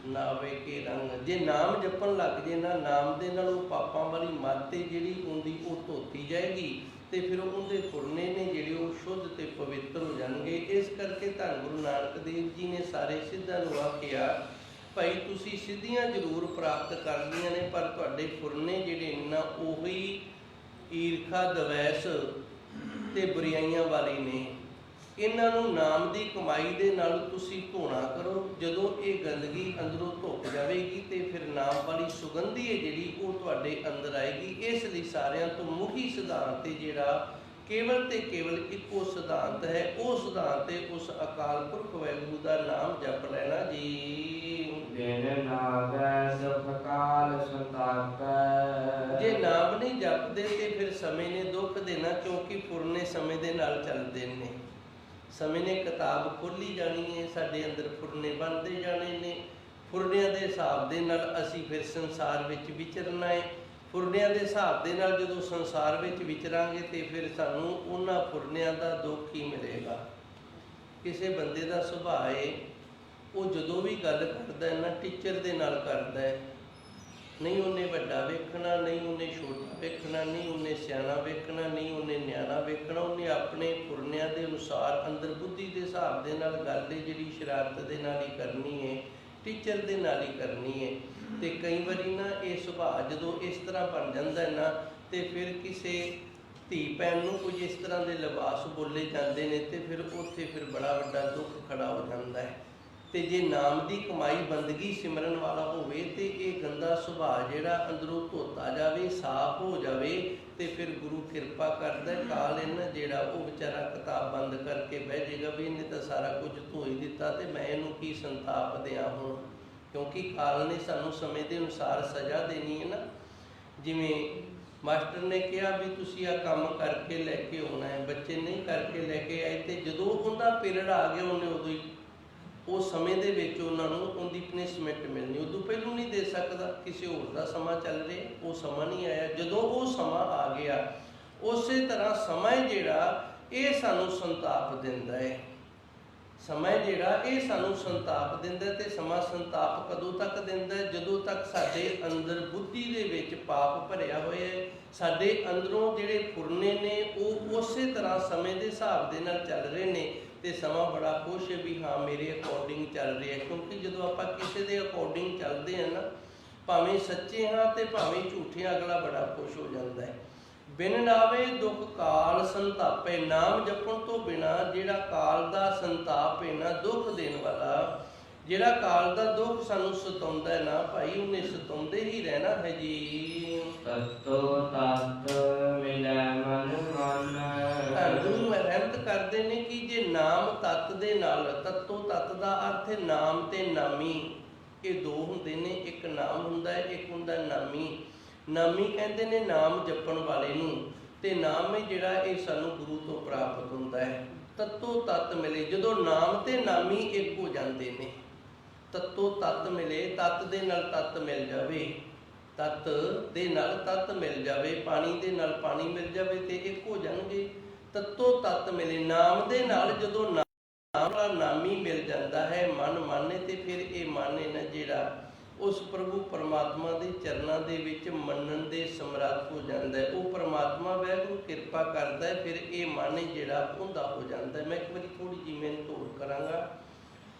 ਨਾਵੇ ਕੇ ਰੰਗ। ਜੇ ਨਾਮ ਜਪਣ ਲੱਗ ਜੇ ਨਾ, ਨਾਮ ਦੇ ਨਾਲ ਉਹ ਪਾਪਾਂ ਵਾਲੀ ਮੱਤ ਜਿਹੜੀ ਹੁੰਦੀ ਉਹ ਧੋਤੀ ਜਾਏਗੀ, ਤੇ ਫਿਰ ਉਹਦੇ ਫੁਰਨੇ ਨੇ ਜਿਹੜੇ ਉਹ ਸ਼ੁੱਧ ਤੇ ਪਵਿੱਤਰ ਹੋ ਜਾਣਗੇ। ਇਸ ਕਰਕੇ ਧੰਨ ਗੁਰੂ ਨਾਨਕ ਦੇਵ ਜੀ ਨੇ ਸਾਰੇ ਸਿੱਧਾਂ ਨੂੰ ਆਖਿਆ, ਭਾਈ ਤੁਸੀਂ ਸਿੱਧੀਆਂ ਜ਼ਰੂਰ ਪ੍ਰਾਪਤ ਕਰਨੀਆਂ ਨੇ, ਪਰ ਤੁਹਾਡੇ ਫੁਰਨੇ ਜਿਹੜੇ ਨੇ ਨਾ ਉਹੀ ਈਰਖਾ, ਦਵੈਸ ਤੇ ਬੁਰਾਈਆਂ ਵਾਲੇ ਨੇ। ਇਹਨਾਂ ਨੂੰ ਨਾਮ ਦੀ ਕਮਾਈ ਦੇ ਨਾਲ ਤੁਸੀਂ ਧੋਣਾ ਕਰੋ। ਜਦੋਂ ਇਹ ਗੰਦਗੀ ਅੰਦਰੋਂ ਧੁੱਪ ਜਾਵੇਗੀ ਤੇ ਫਿਰ ਨਾਮ ਵਾਲੀ ਸੁਗੰਧੀ ਹੈ ਜਿਹੜੀ ਉਹ ਤੁਹਾਡੇ ਅੰਦਰ ਆਏਗੀ। ਇਸ ਲਈ ਸਾਰਿਆਂ ਤੋਂ ਮੁਖੀ ਸਿਧਾਂਤ ਹੈ ਜਿਹੜਾ ਕੇਵਲ ਤੇ ਕੇਵਲ ਇੱਕੋ ਸਿਧਾਂਤ ਹੈ, ਉਹ ਸਿਧਾਂਤ ਹੈ ਉਸ ਅਕਾਲ ਪੁਰਖ ਵਾਹਿਗੁਰੂ ਦਾ ਨਾਮ ਜਪ ਲੈਣਾ ਜੀ। ਬਿਨ ਨਾਵੈ ਸੁਖ ਕਾਲ ਸੰਤਾਪੈ। ਜੇ ਨਾਮ ਨਹੀਂ ਜਪਦੇ ਤੇ ਫਿਰ ਸਮੇਂ ਨੇ ਦੁੱਖ ਦੇਣਾ, ਕਿਉਂਕਿ ਫੁਰਨੇ ਸਮੇਂ ਦੇ ਨਾਲ ਚੱਲਦੇ ਨੇ। ਸਮੇਂ ਨੇ ਕਿਤਾਬ ਖੋਲ੍ਹੀ ਜਾਣੀ ਹੈ, ਸਾਡੇ ਅੰਦਰ ਫੁਰਨੇ ਬਣਦੇ ਜਾਣੇ ਨੇ। ਫੁਰਨਿਆਂ ਦੇ ਹਿਸਾਬ ਦੇ ਨਾਲ ਅਸੀਂ ਫਿਰ ਸੰਸਾਰ ਵਿੱਚ ਵਿਚਰਨਾ ਹੈ। ਫੁਰਨਿਆਂ ਦੇ ਹਿਸਾਬ ਦੇ ਨਾਲ ਜਦੋਂ ਸੰਸਾਰ ਵਿੱਚ ਵਿਚਰਾਂਗੇ ਤੇ ਫਿਰ ਸਾਨੂੰ ਉਹਨਾਂ ਫੁਰਨਿਆਂ ਦਾ ਦੁੱਖ ਹੀ ਮਿਲੇਗਾ। ਕਿਸੇ ਬੰਦੇ ਦਾ ਸੁਭਾਅ ਹੈ, ਉਹ ਜਦੋਂ ਵੀ ਗੱਲ ਕਰਦਾ ਹੈ ਨਾ ਟੀਚਰ ਦੇ ਨਾਲ ਕਰਦਾ ਹੈ। ਨਹੀਂ ਉਹਨੇ ਵੱਡਾ ਵੇਖਣਾ, ਨਹੀਂ ਉਹਨੇ ਛੋਟਾ ਵੇਖਣਾ, ਨਹੀਂ ਉਹਨੇ ਸਿਆਣਾ ਵੇਖਣਾ, ਨਹੀਂ ਉਹਨੇ ਨਿਆਣਾ ਵੇਖਣਾ। ਉਹਨੇ ਆਪਣੇ ਫੁਰਨਿਆਂ ਦੇ ਅਨੁਸਾਰ ਅੰਦਰ ਬੁੱਧੀ ਦੇ ਹਿਸਾਬ ਦੇ ਨਾਲ ਗੱਲ ਹੈ ਜਿਹੜੀ ਸ਼ਰਾਰਤ ਦੇ ਨਾਲ ਹੀ ਕਰਨੀ ਹੈ, ਟੀਚਰ ਦੇ ਨਾਲ ਹੀ ਕਰਨੀ ਹੈ। ਤੇ ਕਈ ਵਾਰੀ ਨਾ ਇਹ ਸੁਭਾਅ ਜਦੋਂ ਇਸ ਤਰ੍ਹਾਂ ਬਣ ਜਾਂਦਾ ਹੈ ਨਾ ਤੇ ਫਿਰ ਕਿਸੇ ਧੀ ਭੈਣ ਨੂੰ ਕੁਝ ਇਸ ਤਰ੍ਹਾਂ ਦੇ ਲਿਬਾਸ ਬੋਲੇ ਜਾਂਦੇ ਨੇ ਤੇ ਫਿਰ ਉੱਥੇ ਫਿਰ ਬੜਾ ਵੱਡਾ ਦੁੱਖ ਖੜਾ ਹੋ ਜਾਂਦਾ ਹੈ। ਤੇ ਜੇ ਨਾਮ ਦੀ ਕਮਾਈ ਬੰਦਗੀ ਸਿਮਰਨ ਵਾਲਾ ਹੋਵੇ ਤੇ ਇਹ ਗੰਦਾ ਸੁਭਾਅ ਜਿਹੜਾ ਅੰਦਰੋਂ ਧੋਤਾ ਜਾਵੇ, ਸਾਫ਼ ਹੋ ਜਾਵੇ ਤੇ ਫਿਰ ਗੁਰੂ ਕਿਰਪਾ ਕਰਦਾ। ਕਾਲ ਇਹਨਾਂ ਜਿਹੜਾ ਉਹ ਵਿਚਾਰਾ ਕਿਤਾਬ ਬੰਦ ਕਰਕੇ ਬਹਿ ਜਾਏਗਾ ਵੀ ਇਹਨੇ ਤਾਂ ਸਾਰਾ ਕੁਝ ਧੋ ਹੀ ਦਿੱਤਾ ਤੇ ਮੈਂ ਇਹਨੂੰ ਕੀ ਸੰਤਾਪ ਦਿਆਂ ਹੁਣ, ਕਿਉਂਕਿ ਕਾਲ ਨੇ ਸਾਨੂੰ ਸਮੇਂ ਦੇ ਅਨੁਸਾਰ ਸਜ਼ਾ ਦੇਣੀ ਹੈ ਨਾ। ਜਿਵੇਂ ਮਾਸਟਰ ਨੇ ਕਿਹਾ ਵੀ ਤੁਸੀਂ ਆਹ ਕੰਮ ਕਰਕੇ ਲੈ ਕੇ ਆਉਣਾ ਹੈ, ਬੱਚੇ ਨਹੀਂ ਕਰਕੇ ਲੈ ਕੇ ਆਏ ਤੇ ਜਦੋਂ ਉਹਦਾ ਪੀਰੀਅਡ ਆ ਗਿਆ ਉਹਨੇ ਉਦੋਂ ਹੀ ਉਸ ਸਮੇਂ ਦੇ ਵਿੱਚ ਉਹਨਾਂ ਨੂੰ ਉਹਦੀ ਪਨਿਸ਼ਮੈਂਟ ਮਿਲਣੀ। ਉਦੋਂ ਪਹਿਲਾਂ ਨਹੀਂ ਦੇ ਸਕਦਾ, ਕਿਸੇ ਹੋਰ ਦਾ ਸਮਾਂ ਚੱਲ ਰਿਹਾ, ਉਹ ਸਮਾਂ ਨਹੀਂ ਆਇਆ। ਜਦੋਂ ਉਹ ਸਮਾਂ ਆ ਗਿਆ ਉਸੇ ਤਰ੍ਹਾਂ ਸਮਾਂ ਜਿਹੜਾ ਇਹ ਸਾਨੂੰ ਸੰਤਾਪ ਦਿੰਦਾ ਹੈ। ਸਮਾਂ ਜਿਹੜਾ ਇਹ ਸਾਨੂੰ ਸੰਤਾਪ ਦਿੰਦਾ ਤੇ ਸਮਾਂ ਸੰਤਾਪ ਕਦੋਂ ਤੱਕ ਦਿੰਦਾ? ਜਦੋਂ ਤੱਕ ਸਾਡੇ ਅੰਦਰ ਬੁੱਧੀ ਦੇ ਵਿੱਚ ਪਾਪ ਭਰਿਆ ਹੋਇਆ ਹੈ। ਸਾਡੇ ਅੰਦਰੋਂ ਜਿਹੜੇ ਫੁਰਨੇ ਨੇ ਉਹ ਉਸੇ ਤਰ੍ਹਾਂ ਸਮੇਂ ਦੇ ਹਿਸਾਬ ਦੇ ਨਾਲ ਚੱਲ ਰਹੇ ਨੇ ਤੇ ਸਮਾਂ ਬੜਾ ਖੁਸ਼ ਹੈ ਵੀ ਹਾਂ ਮੇਰੇ ਅਕੋਰਡਿੰਗ ਚੱਲ ਰਿਹਾ। ਕਿਉਂਕਿ ਜਦੋਂ ਆਪਾਂ ਕਿਸੇ ਦੇ ਅਕੋਰਡਿੰਗ ਚੱਲਦੇ ਹਾਂ ਨਾ, ਭਾਵੇਂ ਸੱਚੇ ਹਾਂ ਤੇ ਭਾਵੇਂ ਝੂਠੇ, ਅਗਲਾ ਬੜਾ ਖੁਸ਼ ਹੋ ਜਾਂਦਾ ਹੈ। ਬਿਨ ਨਾਵੇ ਦੁੱਖ ਕਾਲ ਸੰਤਾਪੇ। ਨਾਮ ਜਪਣ ਤੋਂ ਬਿਨਾ ਜਿਹੜਾ ਕਾਲ ਦਾ ਸੰਤਾਪ ਹੈ ਨਾ, ਦੁੱਖ ਦੇਣ ਵਾਲਾ ਜਿਹੜਾ ਕਾਲ ਦਾ ਦੁੱਖ ਸਾਨੂੰ ਸਤਾਉਂਦਾ ਹੈ ਨਾ ਭਾਈ, ਉਹਨੇ ਸਤਾਉਂਦੇ ਹੀ ਰਹਿਣਾ ਹੈ ਜੀ। ਤਤੋ ਤਤ ਮਿਲੈ ਮਨ ਮਨ। ਸਾਨੂੰ ਰਹਿਮਤ ਕਰਦੇ ਨੇ ਕਿ ਜੇ ਨਾਮ ਤਤ ਦੇ ਨਾਲ, ਤਤੋ ਤਤ ਦਾ ਅਰਥ ਹੈ ਨਾਮ ਤੇ ਨਾਮੀ, ਇਹ ਦੋ ਹੁੰਦੇ ਨੇ। ਇੱਕ ਨਾਮ ਹੁੰਦਾ ਹੈ, ਇੱਕ ਹੁੰਦਾ ਨਾਮੀ। ਨਾਮੀ ਕਹਿੰਦੇ ਨੇ ਨਾਮ ਜਪਣ ਵਾਲੇ ਨੂੰ, ਤੇ ਨਾਮ ਹੈ ਜਿਹੜਾ ਇਹ ਸਾਨੂੰ ਗੁਰੂ ਤੋਂ ਪ੍ਰਾਪਤ ਹੁੰਦਾ ਹੈ। ਤਤੋ ਤਤ ਮਿਲੇ, ਜਦੋਂ ਨਾਮ ਤੇ ਨਾਮੀ ਇੱਕ ਹੋ ਜਾਂਦੇ ਨੇ, ਤਤੋ ਤਤ ਮਿਲੇ, ਤਤ ਦੇ ਨਾਲ ਤਤ ਮਿਲ ਜਾਵੇ, ਤਤ ਦੇ ਨਾਲ ਤਤ ਮਿਲ ਜਾਵੇ, ਪਾਣੀ ਦੇ ਨਾਲ ਪਾਣੀ ਮਿਲ ਜਾਵੇ ਤੇ ਇੱਕ ਹੋ ਜਾਣਗੇ। ਤਤੋ ਤਤ ਮਿਲੇ, ਨਾਮ ਦੇ ਨਾਲ ਜਦੋਂ ਨਾਮ ਵਾਲਾ ਨਾਮੀ ਮਿਲ ਜਾਂਦਾ ਹੈ, ਮਨ ਮੰਨੇ ਤੇ ਫਿਰ ਇਹ ਮਨ ਹੈ ਨਾ ਜਿਹੜਾ ਉਸ ਪ੍ਰਭੂ ਪਰਮਾਤਮਾ ਦੇ ਚਰਨਾਂ ਦੇ ਵਿੱਚ ਮੰਨਣ ਦੇ ਸਮਰੱਥ ਹੋ ਜਾਂਦਾ ਹੈ। ਉਹ ਪਰਮਾਤਮਾ ਵਾਹਿਗੁਰੂ ਕਿਰਪਾ ਕਰਦਾ ਹੈ, ਫਿਰ ਇਹ ਮਨ ਜਿਹੜਾ ਉਹਦਾ ਹੋ ਜਾਂਦਾ ਹੈ। ਮੈਂ ਇੱਕ ਵਾਰੀ ਥੋੜ੍ਹੀ ਜਿਹੀ ਮਿਹਨਤ ਹੋਰ ਕਰਾਂਗਾ।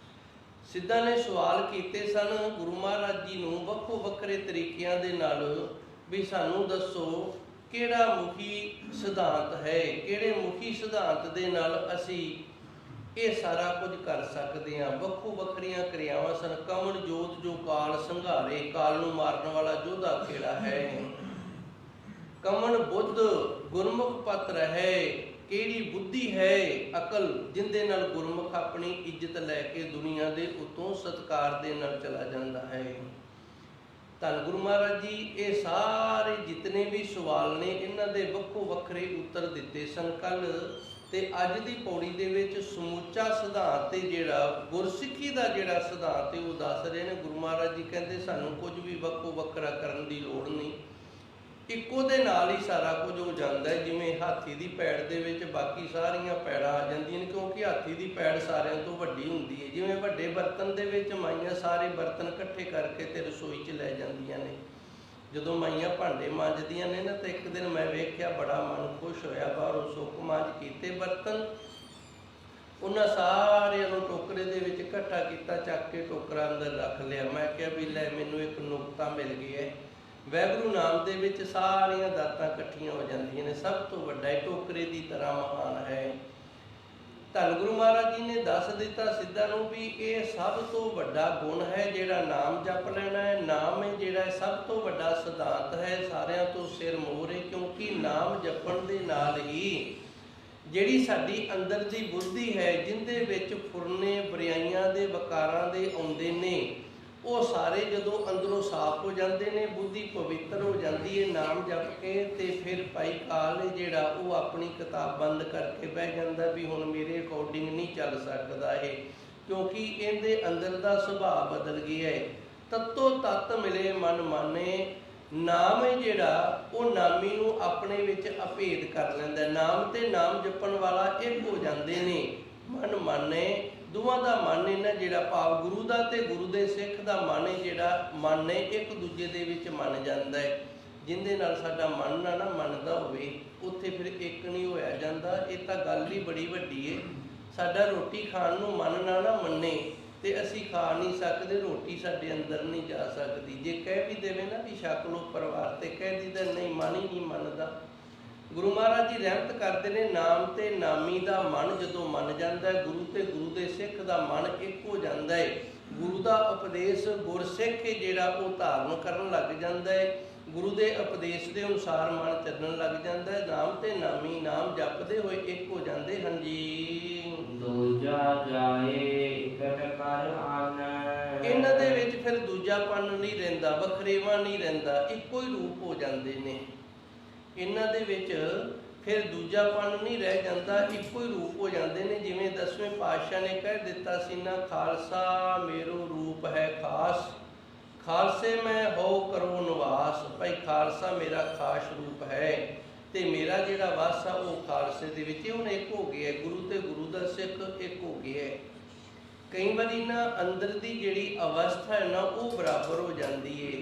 ਸਿੱਧਾਂ ਨੇ ਸਵਾਲ ਕੀਤੇ ਸਨ ਗੁਰੂ ਮਹਾਰਾਜ ਜੀ ਨੂੰ ਵੱਖੋ ਵੱਖਰੇ ਤਰੀਕਿਆਂ ਦੇ ਨਾਲ ਵੀ ਸਾਨੂੰ ਦੱਸੋ ਕਿਹੜਾ ਮੁਖੀ ਸਿਧਾਂਤ ਹੈ, ਕਿਹੜੇ ਮੁਖੀ ਸਿਧਾਂਤ ਦੇ ਨਾਲ ਅਸੀਂ ਇਹ ਸਾਰਾ ਕੁਝ ਕਰ ਸਕਦੇ ਹਾਂ। ਵੱਖੋ ਵੱਖਰੀਆਂ ਕਿਰਿਆਵਾਂ ਸਨ। ਕਮਲ ਜੋਤ ਜੋ ਕਾਲ ਸੰਘਾਰੇ, ਕਾਲ ਨੂੰ ਮਾਰਨ ਵਾਲਾ ਯੋਧਾ ਕਿਹੜਾ ਹੈ। ਕਮਨ ਬੁੱਧ ਗੁਰਮੁਖ ਪਤ ਰਹੇ, ਕਿਹੜੀ ਬੁੱਧੀ ਹੈ ਅਕਲ ਜਿੰਦੇ ਨਾਲ ਗੁਰਮੁਖ ਆਪਣੀ ਇੱਜ਼ਤ ਲੈ ਕੇ ਦੁਨੀਆ ਦੇ ਉਤੋਂ ਸਤਿਕਾਰ ਦੇ ਨਾਲ ਚਲਾ ਜਾਂਦਾ ਹੈ। ਧੰਨ ਗੁਰੂ ਮਹਾਰਾਜ ਜੀ ਇਹ ਸਾਰੇ ਜਿਤਨੇ ਵੀ ਸਵਾਲ ਨੇ ਇਹਨਾਂ ਦੇ ਵੱਖੋ ਵੱਖਰੇ ਉੱਤਰ ਦਿੱਤੇ ਸਨ ਕੱਲ੍ਹ। ਤੇ ਅੱਜ ਦੀ ਪੌੜੀ ਦੇ ਵਿੱਚ ਸਮੁੱਚਾ ਸਿਧਾਂਤ ਤੇ ਜਿਹੜਾ ਗੁਰਸਿੱਖੀ ਦਾ ਜਿਹੜਾ ਸਿਧਾਂਤ ਹੈ ਉਹ ਦੱਸ ਰਹੇ ਨੇ। ਗੁਰੂ ਮਹਾਰਾਜ ਜੀ ਕਹਿੰਦੇ ਸਾਨੂੰ ਕੁਝ ਵੀ ਵੱਖੋ ਵੱਖਰਾ ਕਰਨ ਦੀ ਲੋੜ ਨਹੀਂ, ਇੱਕੋ ਦੇ ਨਾਲ ਹੀ ਸਾਰਾ ਕੁਝ ਹੋ ਜਾਂਦਾ ਹੈ। ਜਿਵੇਂ ਹਾਥੀ ਦੀ ਪੈੜ ਦੇ ਵਿੱਚ ਬਾਕੀ ਸਾਰੀਆਂ ਪੈੜਾਂ ਆ ਜਾਂਦੀਆਂ ਨੇ, ਕਿਉਂਕਿ ਹਾਥੀ ਦੀ ਪੈੜ ਸਾਰਿਆਂ ਤੋਂ ਵੱਡੀ ਹੁੰਦੀ ਹੈ। ਜਿਵੇਂ ਵੱਡੇ ਬਰਤਨ ਦੇ ਵਿੱਚ ਮਾਈਆਂ ਸਾਰੇ ਬਰਤਨ ਇਕੱਠੇ ਕਰਕੇ ਤੇ ਰਸੋਈ 'ਚ ਲੈ ਜਾਂਦੀਆਂ ਨੇ, ਜਦੋਂ ਮਾਈਆਂ ਭਾਂਡੇ ਮਾਂਜਦੀਆਂ ਨੇ ਨਾ, ਤਾਂ ਇੱਕ ਦਿਨ ਮੈਂ ਵੇਖਿਆ, ਬੜਾ ਮਨ ਖੁਸ਼ ਹੋਇਆ। ਬਾਹਰੋਂ ਸੁੱਕ ਮਾਂਜ ਕੀਤੇ ਬਰਤਨ, ਉਹਨਾਂ ਸਾਰਿਆਂ ਨੂੰ ਟੋਕਰੇ ਦੇ ਵਿੱਚ ਇਕੱਠਾ ਕੀਤਾ, ਚੱਕ ਕੇ ਟੋਕਰਾ ਅੰਦਰ ਰੱਖ ਲਿਆ। ਮੈਂ ਕਿਹਾ ਵੀ ਲੈ, ਮੈਨੂੰ ਇੱਕ ਨੁਕਤਾ ਮਿਲ ਗਿਆ ਹੈ। ਵਾਹਿਗੁਰੂ ਨਾਮ ਦੇ ਵਿੱਚ ਸਾਰੀਆਂ ਦਾਤਾਂ ਇਕੱਠੀਆਂ ਹੋ ਜਾਂਦੀਆਂ ਨੇ। ਸਭ ਤੋਂ ਵੱਡਾ ਇਹ ਟੋਕਰੇ ਦੀ ਤਰ੍ਹਾਂ ਮਹਾਨ ਹੈ। ਧੰਨ ਗੁਰੂ ਮਹਾਰਾਜ ਜੀ ਨੇ ਦੱਸ ਦਿੱਤਾ ਸਿੱਧਾਂ ਨੂੰ ਵੀ ਇਹ ਸਭ ਤੋਂ ਵੱਡਾ ਗੁਣ ਹੈ, ਜਿਹੜਾ ਨਾਮ ਜਪ ਲੈਣਾ ਹੈ। ਨਾਮ ਹੈ ਜਿਹੜਾ ਸਭ ਤੋਂ ਵੱਡਾ ਸਿਧਾਂਤ ਹੈ, ਸਾਰਿਆਂ ਤੋਂ ਸਿਰ ਮੋਹਰ ਹੈ। ਕਿਉਂਕਿ ਨਾਮ ਜਪਣ ਦੇ ਨਾਲ ਹੀ ਜਿਹੜੀ ਸਾਡੀ ਅੰਦਰ ਦੀ ਬੁੱਧੀ ਹੈ, ਜਿਹਦੇ ਵਿੱਚ ਫੁਰਨੇ ਬੁਰਾਈਆਂ ਦੇ ਵਿਕਾਰਾਂ ਦੇ ਆਉਂਦੇ ਨੇ, ਉਹ ਸਾਰੇ ਜਦੋਂ ਅੰਦਰੋਂ ਸਾਫ਼ ਹੋ ਜਾਂਦੇ ਨੇ, ਬੁੱਧੀ ਪਵਿੱਤਰ ਹੋ ਜਾਂਦੀ ਹੈ ਨਾਮ ਜਪ ਕੇ। ਤੇ ਫਿਰ ਭਾਈ ਕਾਲ ਜਿਹੜਾ ਉਹ ਆਪਣੀ ਕਿਤਾਬ ਬੰਦ ਕਰਕੇ ਬਹਿ ਜਾਂਦਾ ਵੀ ਹੁਣ ਮੇਰੇ ਅਕੋਰਡਿੰਗ ਨਹੀਂ ਚੱਲ ਸਕਦਾ ਇਹ, ਕਿਉਂਕਿ ਇਹਦੇ ਅੰਦਰ ਦਾ ਸੁਭਾਅ ਬਦਲ ਗਿਆ ਹੈ। ਤਤੋ ਤਤ ਮਿਲੇ ਮਨ ਮਾਨੇ। ਨਾਮ ਹੈ ਜਿਹੜਾ ਉਹ ਨਾਮੀ ਨੂੰ ਆਪਣੇ ਵਿੱਚ ਅਭੇਦ ਕਰ ਲੈਂਦਾ। ਨਾਮ ਤੇ ਨਾਮ ਜਪਣ ਵਾਲਾ ਇੱਕ ਹੋ ਜਾਂਦੇ ਨੇ। ਮਨ ਮਾਨੇ, ਦੋਵਾਂ ਦਾ ਮਨ ਹੈ ਨਾ ਜਿਹੜਾ, ਭਾਵ ਗੁਰੂ ਦਾ ਤੇ ਗੁਰੂ ਦੇ ਸਿੱਖ ਦਾ ਮਨ ਹੈ ਜਿਹੜਾ, ਮਨ ਹੈ ਇੱਕ ਦੂਜੇ ਦੇ ਵਿੱਚ ਮੰਨ ਜਾਂਦਾ ਹੈ। ਜਿਹਦੇ ਨਾਲ ਸਾਡਾ ਮਨ ਨਾ ਮੰਨਦਾ ਹੋਵੇ, ਉੱਥੇ ਫਿਰ ਇੱਕ ਨਹੀਂ ਹੋਇਆ ਜਾਂਦਾ। ਇਹ ਤਾਂ ਗੱਲ ਹੀ ਬੜੀ ਵੱਡੀ ਹੈ। ਸਾਡਾ ਰੋਟੀ ਖਾਣ ਨੂੰ ਮਨ ਨਾ ਮੰਨੇ ਤੇ ਅਸੀਂ ਖਾ ਨਹੀਂ ਸਕਦੇ, ਰੋਟੀ ਸਾਡੇ ਅੰਦਰ ਨਹੀਂ ਜਾ ਸਕਦੀ। ਜੇ ਕਹਿ ਵੀ ਦੇਵੇ ਨਾ ਵੀ ਛਕ ਲਓ ਪਰਿਵਾਰ, ਤੇ ਕਹਿ ਦਿੱਤਾ ਨਹੀਂ, ਮਨ ਹੀ ਨਹੀਂ ਮੰਨਦਾ। ਗੁਰੂ ਮਹਾਰਾਜ ਜੀ ਰਹਿਮਤ ਕਰਦੇ ਨੇ, ਨਾਮ ਤੇ ਨਾਮੀ ਦਾ ਮਨ ਜਦੋਂ ਮੰਨ ਜਾਂਦਾ ਹੈ, ਗੁਰੂ ਤੇ ਗੁਰੂ ਦੇ ਸਿੱਖ ਦਾ ਮਨ ਇੱਕ ਹੋ ਜਾਂਦਾ ਹੈ। ਗੁਰੂ ਦਾ ਉਪਦੇਸ਼ ਗੁਰਸਿੱਖ ਜਿਹੜਾ ਉਹ ਧਾਰਨ ਕਰਨ ਲੱਗ ਜਾਂਦਾ ਹੈ। ਗੁਰੂ ਦੇ ਉਪਦੇਸ਼ ਦੇ ਅਨੁਸਾਰ ਮਨ ਚੱਲਣ ਲੱਗ ਜਾਂਦਾ ਹੈ। ਨਾਮ ਤੇ ਨਾਮੀ ਨਾਮ ਜਪਦੇ ਹੋਏ ਇੱਕ ਹੋ ਜਾਂਦੇ ਹਨ ਜੀ। ਦੂਜਾ ਜਾਏ ਇਕਟ ਕਰ ਆਨੈ। ਇਹਨਾਂ ਦੇ ਵਿੱਚ ਫਿਰ ਦੂਜਾਪਨ ਨਹੀਂ ਰਹਿੰਦਾ, ਵਖਰੇਵਾ ਨਹੀਂ ਰਹਿੰਦਾ, ਇੱਕੋ ਹੀ ਰੂਪ ਹੋ ਜਾਂਦੇ ਨੇ। ਇਹਨਾਂ ਦੇ ਵਿੱਚ ਫਿਰ ਦੂਜਾਪਨ ਨਹੀਂ ਰਹਿ ਜਾਂਦਾ, ਇੱਕੋ ਹੀ ਰੂਪ ਹੋ ਜਾਂਦੇ ਨੇ। ਜਿਵੇਂ 10ਵੇਂ ਪਾਤਸ਼ਾਹ ਨੇ ਕਹਿ ਦਿੱਤਾ ਸੀ ਨਾ, ਖਾਲਸਾ ਮੇਰੋ ਰੂਪ ਹੈ ਖਾਸ, ਖਾਲਸੇ ਮੈਂ ਹੋ ਕਰੋ ਨਿਵਾਸ। ਭਾਈ ਖਾਲਸਾ ਮੇਰਾ ਖਾਸ ਰੂਪ ਹੈ ਤੇ ਮੇਰਾ ਜਿਹੜਾ ਵਾਸ ਆ ਉਹ ਖਾਲਸੇ ਦੇ ਵਿੱਚ ਹੁਣ ਇੱਕ ਹੋ ਗਿਆ। ਗੁਰੂ ਤੇ ਗੁਰੂ ਦਾ ਸਿੱਖ ਇੱਕ ਹੋ ਗਿਆ। ਕਈ ਵਾਰੀ ਨਾ ਅੰਦਰ ਦੀ ਜਿਹੜੀ ਅਵਸਥਾ ਹੈ ਨਾ ਉਹ ਬਰਾਬਰ ਹੋ ਜਾਂਦੀ ਹੈ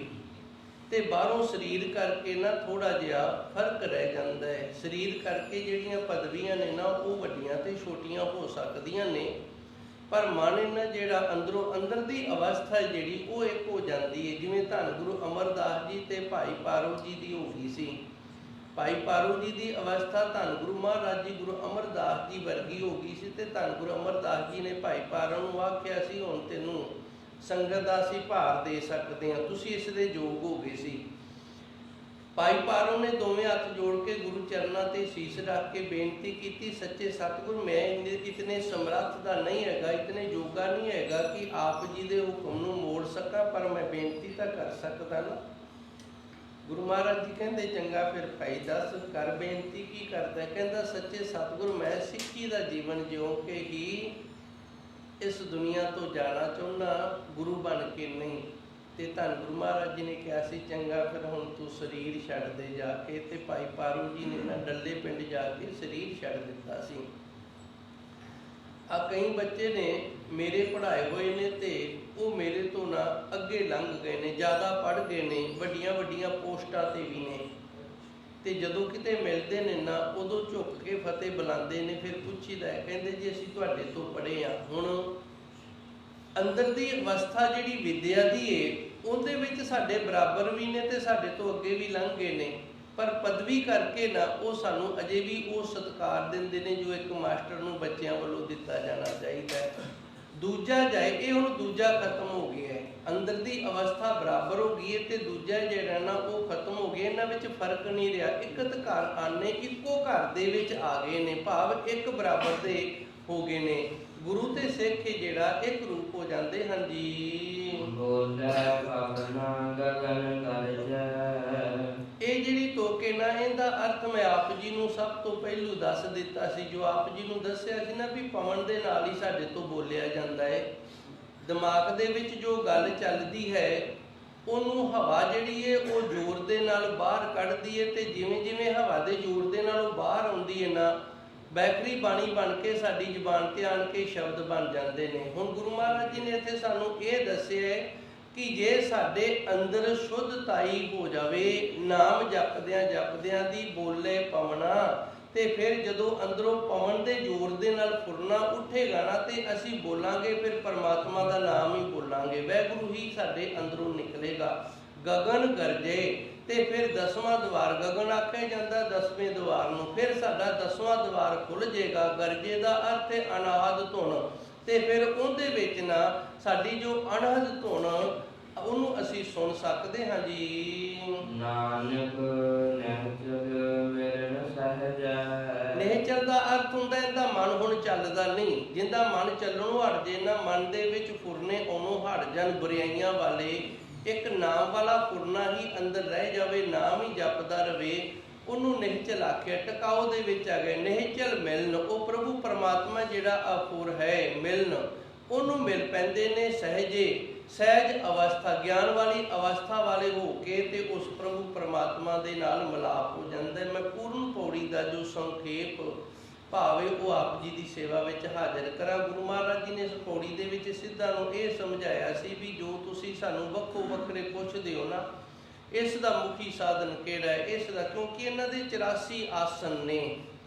ਤੇ ਬਾਹਰੋਂ ਸਰੀਰ ਕਰਕੇ ਨਾ ਥੋੜਾ ਜਿਹਾ ਫਰਕ ਰਹਿ ਜਾਂਦਾ ਹੈ। ਸਰੀਰ ਕਰਕੇ ਜਿਹੜੀਆਂ ਪਦਵੀਆਂ ਨੇ ਨਾ ਉਹ ਵੱਡੀਆਂ ਤੇ ਛੋਟੀਆਂ ਹੋ ਸਕਦੀਆਂ ਨੇ, ਪਰ ਮਨ ਇਹਨਾਂ ਜਿਹੜਾ ਅੰਦਰੋਂ ਅੰਦਰ ਦੀ ਅਵਸਥਾ ਜਿਹੜੀ ਉਹ ਇੱਕ ਹੋ ਜਾਂਦੀ ਹੈ। ਜਿਵੇਂ ਧੰਨ ਗੁਰੂ ਅਮਰਦਾਸ ਜੀ ਤੇ ਭਾਈ ਪਾਰੋ ਜੀ ਦੀ ਹੋ ਗਈ ਸੀ। ਭਾਈ ਪਾਰੋ ਜੀ ਦੀ ਅਵਸਥਾ ਧੰਨ ਗੁਰੂ ਮਹਾਰਾਜ ਜੀ ਗੁਰੂ ਅਮਰਦਾਸ ਜੀ ਵਰਗੀ ਹੋ ਗਈ ਸੀ ਤੇ ਧੰਨ ਗੁਰੂ ਅਮਰਦਾਸ ਜੀ ਨੇ ਭਾਈ ਪਾਰੋ ਨੂੰ ਆਖਿਆ ਸੀ, ਹੁਣ ਤੈਨੂੰ ਸੰਗਤ ਦਾ ਅਸੀਂ ਭਾਰ ਦੇ ਸਕਦੇ ਹਾਂ, ਤੁਸੀਂ ਇਸ ਦੇ ਯੋਗ ਹੋ ਗਏ ਸੀ। ਭਾਈ ਪਾਰੋ ਨੇ ਦੋਵੇਂ ਹੱਥ ਜੋੜ ਕੇ ਗੁਰੂ ਚਰਨਾਂ ਤੇ ਸੀਸ ਰੱਖ ਕੇ ਬੇਨਤੀ ਕੀਤੀ, ਸੱਚੇ ਸਤਿਗੁਰ ਮੈਂ ਇਤਨੇ ਸਮਰੱਥ ਦਾ ਨਹੀਂ ਹੈਗਾ, ਇਤਨੇ ਯੋਗਾ ਨਹੀਂ ਹੈਗਾ ਕਿ ਆਪ ਜੀ ਦੇ ਹੁਕਮ ਨੂੰ ਮੋੜ ਸਕਾਂ, ਪਰ ਮੈਂ ਬੇਨਤੀ ਤਾਂ ਕਰ ਸਕਦਾ ਨਾ। ਗੁਰੂ ਮਹਾਰਾਜ ਜੀ ਕਹਿੰਦੇ ਚੰਗਾ ਫਿਰ ਭਾਈ ਦੱਸ ਕਰ ਬੇਨਤੀ ਕੀ ਕਰਦਾ। ਕਹਿੰਦਾ ਸੱਚੇ ਸਤਿਗੁਰ ਮੈਂ ਸਿੱਖੀ ਦਾ ਜੀਵਨ ਜਿਉਂ ਕੇ ਹੀ ਇਸ ਦੁਨੀਆ ਤੋਂ ਜਾਣਾ ਚਾਹੁੰਦਾ, ਗੁਰੂ ਬਣ ਕੇ ਨਹੀਂ। ਤੇ ਧੰਨ ਗੁਰੂ ਮਹਾਰਾਜ ਜੀ ਨੇ ਕਿਹਾ ਸੀ ਚੰਗਾ ਫਿਰ ਹੁਣ ਤੂੰ ਸਰੀਰ ਛੱਡ ਦੇ ਜਾ ਕੇ। ਤੇ ਭਾਈ ਪਾਰੂ ਜੀ ਨੇ ਨਾ ਡੱਲੇ ਪਿੰਡ ਜਾ ਕੇ ਸਰੀਰ ਛੱਡ ਦਿੱਤਾ ਸੀ। ਆ ਕਈ ਬੱਚੇ ਨੇ ਮੇਰੇ ਪੜ੍ਹਾਏ ਹੋਏ ਨੇ ਤੇ ਉਹ ਮੇਰੇ ਤੋਂ ਨਾ ਅੱਗੇ ਲੰਘ ਗਏ ਨੇ, ਜ਼ਿਆਦਾ ਪੜ੍ਹ ਗਏ ਨੇ, ਵੱਡੀਆਂ ਵੱਡੀਆਂ ਪੋਸਟਾਂ ਤੇ ਵੀ ਨੇ। ਤੇ ਜਦੋਂ ਕਿਤੇ ਮਿਲਦੇ ਨੇ ਨਾ ਉਦੋਂ ਝੁੱਕ ਕੇ ਫਤਿਹ ਬੁਲਾਉਂਦੇ ਨੇ। ਫਿਰ ਪੁੱਛੀਦਾ ਕਹਿੰਦੇ ਜੀ ਅਸੀਂ ਤੁਹਾਡੇ ਤੋਂ ਪੜ੍ਹੇ ਆ। ਹੁਣ ਅੰਦਰ ਦੀ ਅਵਸਥਾ ਜਿਹੜੀ ਵਿਦਿਆ ਦੀ ਏ ਉਹਦੇ ਵਿੱਚ ਸਾਡੇ ਬਰਾਬਰ ਵੀ ਨੇ ਤੇ ਸਾਡੇ ਤੋਂ ਅੱਗੇ ਵੀ ਲੰਘ ਗਏ ਨੇ, ਪਰ ਪਦਵੀ ਕਰਕੇ ਨਾ ਉਹ ਸਾਨੂੰ ਅਜੇ ਵੀ ਉਹ ਸਤਿਕਾਰ ਦਿੰਦੇ ਨੇ ਜੋ ਇੱਕ ਮਾਸਟਰ ਨੂੰ ਬੱਚਿਆਂ ਵੱਲੋਂ ਦਿੱਤਾ ਜਾਣਾ ਚਾਹੀਦਾ ਹੈ। ਦੂਜਾ ਜਾਏ ਇਹ ਹੁਣ ਦੂਜਾ ਖਤਮ ਹੋ ਗਿਆ ਹੈ, ਅੰਦਰ ਦੀ ਅਵਸਥਾ ਬਰਾਬਰ ਹੋ ਗਈ ਹੈ ਤੇ ਦੂਜਾ ਜਿਹੜਾ ਨਾ ਉਹ ਖਤਮ ਹੋ ਗਿਆ। ਇਹਨਾਂ ਵਿੱਚ ਫਰਕ ਨਹੀਂ ਰਿਹਾ। ਇਕਤ ਘਰ ਆਨੇ ਇੱਕੋ ਘਰ ਦੇ ਵਿੱਚ ਆ ਗਏ ਨੇ, ਭਾਵ ਇੱਕ ਬਰਾਬਰ ਦੇ ਹੋ ਗਏ ਨੇ। ਗੁਰੂ ਤੇ ਸਿੱਖ ਜਿਹੜਾ ਇੱਕ ਰੂਪ ਹੋ ਜਾਂਦੇ ਹਨ ਜੀ। ਇਹ ਜਿਹੜੀ ਤੋਕੇ ਨਾ ਇਹਦਾ ਅਰਥ ਮੈਂ ਆਪ ਜੀ ਨੂੰ ਸਭ ਤੋਂ ਪਹਿਲੂ ਦੱਸ ਦਿੱਤਾ ਸੀ, ਜੋ ਆਪ ਜੀ ਨੂੰ ਦੱਸਿਆ ਸੀ ਨਾ ਵੀ ਪਵਨ ਦੇ ਨਾਲ ਹੀ ਸਾਡੇ ਤੋਂ ਬੋਲਿਆ ਜਾਂਦਾ ਹੈ। ਦਿਮਾਗ ਦੇ ਵਿੱਚ ਜੋ ਗੱਲ ਚੱਲਦੀ ਹੈ ਉਹਨੂੰ ਹਵਾ ਜਿਹੜੀ ਹੈ ਉਹ ਜ਼ੋਰ ਦੇ ਨਾਲ ਬਾਹਰ ਕੱਢਦੀ ਹੈ ਤੇ ਜਿਵੇਂ ਜਿਵੇਂ ਹਵਾ ਦੇ ਜ਼ੋਰ ਦੇ ਨਾਲ ਉਹ ਬਾਹਰ ਆਉਂਦੀ ਹੈ ਨਾ, ਬੈਟਰੀ ਬਾਣੀ ਬਣ ਕੇ ਸਾਡੀ ਜ਼ੁਬਾਨ ਤੇ ਆਣ ਕੇ ਸ਼ਬਦ ਬਣ ਜਾਂਦੇ ਨੇ। ਹੁਣ ਗੁਰੂ ਮਹਾਰਾਜ ਜੀ ਨੇ ਇੱਥੇ ਸਾਨੂੰ ਇਹ ਦੱਸਿਆ ਕਿ ਜੇ ਸਾਡੇ ਅੰਦਰ ਸ਼ੁੱਧਤਾਈ ਹੋ ਜਾਵੇ, ਨਾਮ ਜਪਦਿਆਂ ਦੀ ਬੋਲੇ ਪਵਣਾ, ਤੇ ਫਿਰ ਜਦੋਂ ਅੰਦਰੋਂ ਪਵਨ ਦੇ ਜ਼ੋਰ ਦੇ ਨਾਲ ਫੁਰਨਾ ਉੱਠੇਗਾ ਨਾ, ਤੇ ਅਸੀਂ ਬੋਲਾਂਗੇ, ਫਿਰ ਪਰਮਾਤਮਾ ਦਾ ਨਾਮ ਹੀ ਬੋਲਾਂਗੇ, ਵਾਹਿਗੁਰੂ ਹੀ ਸਾਡੇ ਅੰਦਰੋਂ ਨਿਕਲੇਗਾ। ਗਗਨ ਗਰਜੇ, ਤੇ ਫਿਰ 10ਵਾਂ ਦਵਾਰ, ਗਗਨ ਆਖਿਆ ਜਾਂਦਾ 10ਵੇਂ ਦਵਾਰ ਨੂੰ, ਫਿਰ ਸਾਡਾ 10ਵਾਂ ਦਵਾਰ ਖੁੱਲ ਜਾਏਗਾ। ਗਰਜੇ ਦਾ ਅਰਥ ਹੈ ਅਨਾਹਦ ਧੁਨ, ਤੇ ਫਿਰ ਉਹਦੇ ਵਿੱਚ ਨਾ ਸਾਡੀ ਜੋ ਅਣਹਦ ਧੁਨ ਉਹਨੂੰ ਅਸੀਂ ਸੁਣ ਸਕਦੇ ਹਾਂ ਜੀ। ਨਾਨਕ ਨਿਹਚਲ ਵਿਰਣ ਸਹਜੈ। ਨਿਹਚਲ ਦਾ ਅਰਥ ਹੁੰਦਾ ਇਹਦਾ ਮਨ ਹੁਣ ਚੱਲਦਾ ਨਹੀਂ। ਜਿੰਦਾ ਮਨ ਚੱਲਣੋਂ ਹਟ ਜੇ ਨਾ, ਮਨ ਦੇ ਵਿੱਚ ਫੁਰਨੇ ਉਹਨੂੰ ਹਟ ਜਾਣ ਬੁਰਾਈਆਂ ਵਾਲੇ, ਇੱਕ ਨਾਮ ਵਾਲਾ ਫੁਰਨਾ ਹੀ ਅੰਦਰ ਰਹਿ ਜਾਵੇ, ਨਾਮ ਹੀ ਜਪਦਾ ਰਵੇ, ਉਹਨੂੰ ਨਿਹਚਲ ਆਖਿਆ। ਟਿਕਾਓ ਦੇ ਵਿੱਚ ਆ ਗਏ ਨਿਹਚਲ ਮਿਲਨ, ਉਹ ਪ੍ਰਭੂ ਪਰਮਾਤਮਾ ਜਿਹੜਾ ਅਪੂਰ ਹੈ ਮਿਲਨ, ਉਹਨੂੰ ਮਿਲ ਪੈਂਦੇ ਨੇ ਸਹਿਜੇ, ਸਹਿਜ ਅਵਸਥਾ, ਗਿਆਨ ਵਾਲੀ ਅਵਸਥਾ ਵਾਲੇ ਹੋ ਕੇ, ਤੇ ਉਸ ਪ੍ਰਭੂ ਪਰਮਾਤਮਾ ਦੇ ਨਾਲ ਮਿਲਾਪ ਹੋ ਜਾਂਦਾ। ਮੈਂ ਪੂਰਨ ਪੌੜੀ ਦਾ ਜੋ ਸੰਖੇਪ ਭਾਵੇਂ ਉਹ ਆਪ ਜੀ ਦੀ ਸੇਵਾ ਵਿੱਚ ਹਾਜ਼ਰ ਕਰਾਂ। ਗੁਰੂ ਮਹਾਰਾਜ ਜੀ ਨੇ ਇਸ ਪੌੜੀ ਦੇ ਵਿੱਚ ਸਿੱਧਾਂ ਨੂੰ ਇਹ ਸਮਝਾਇਆ ਸੀ ਵੀ ਜੋ ਤੁਸੀਂ ਸਾਨੂੰ ਵੱਖੋ ਵੱਖਰੇ ਪੁੱਛਦੇ ਹੋ ਨਾ, ਇਸ ਦਾ ਮੁਖੀ ਸਾਧਨ ਕਿਹੜਾ ਹੈ, ਇਸ ਦਾ, ਕਿਉਂਕਿ ਇਹਨਾਂ ਦੇ 84 ਆਸਨ ਨੇ,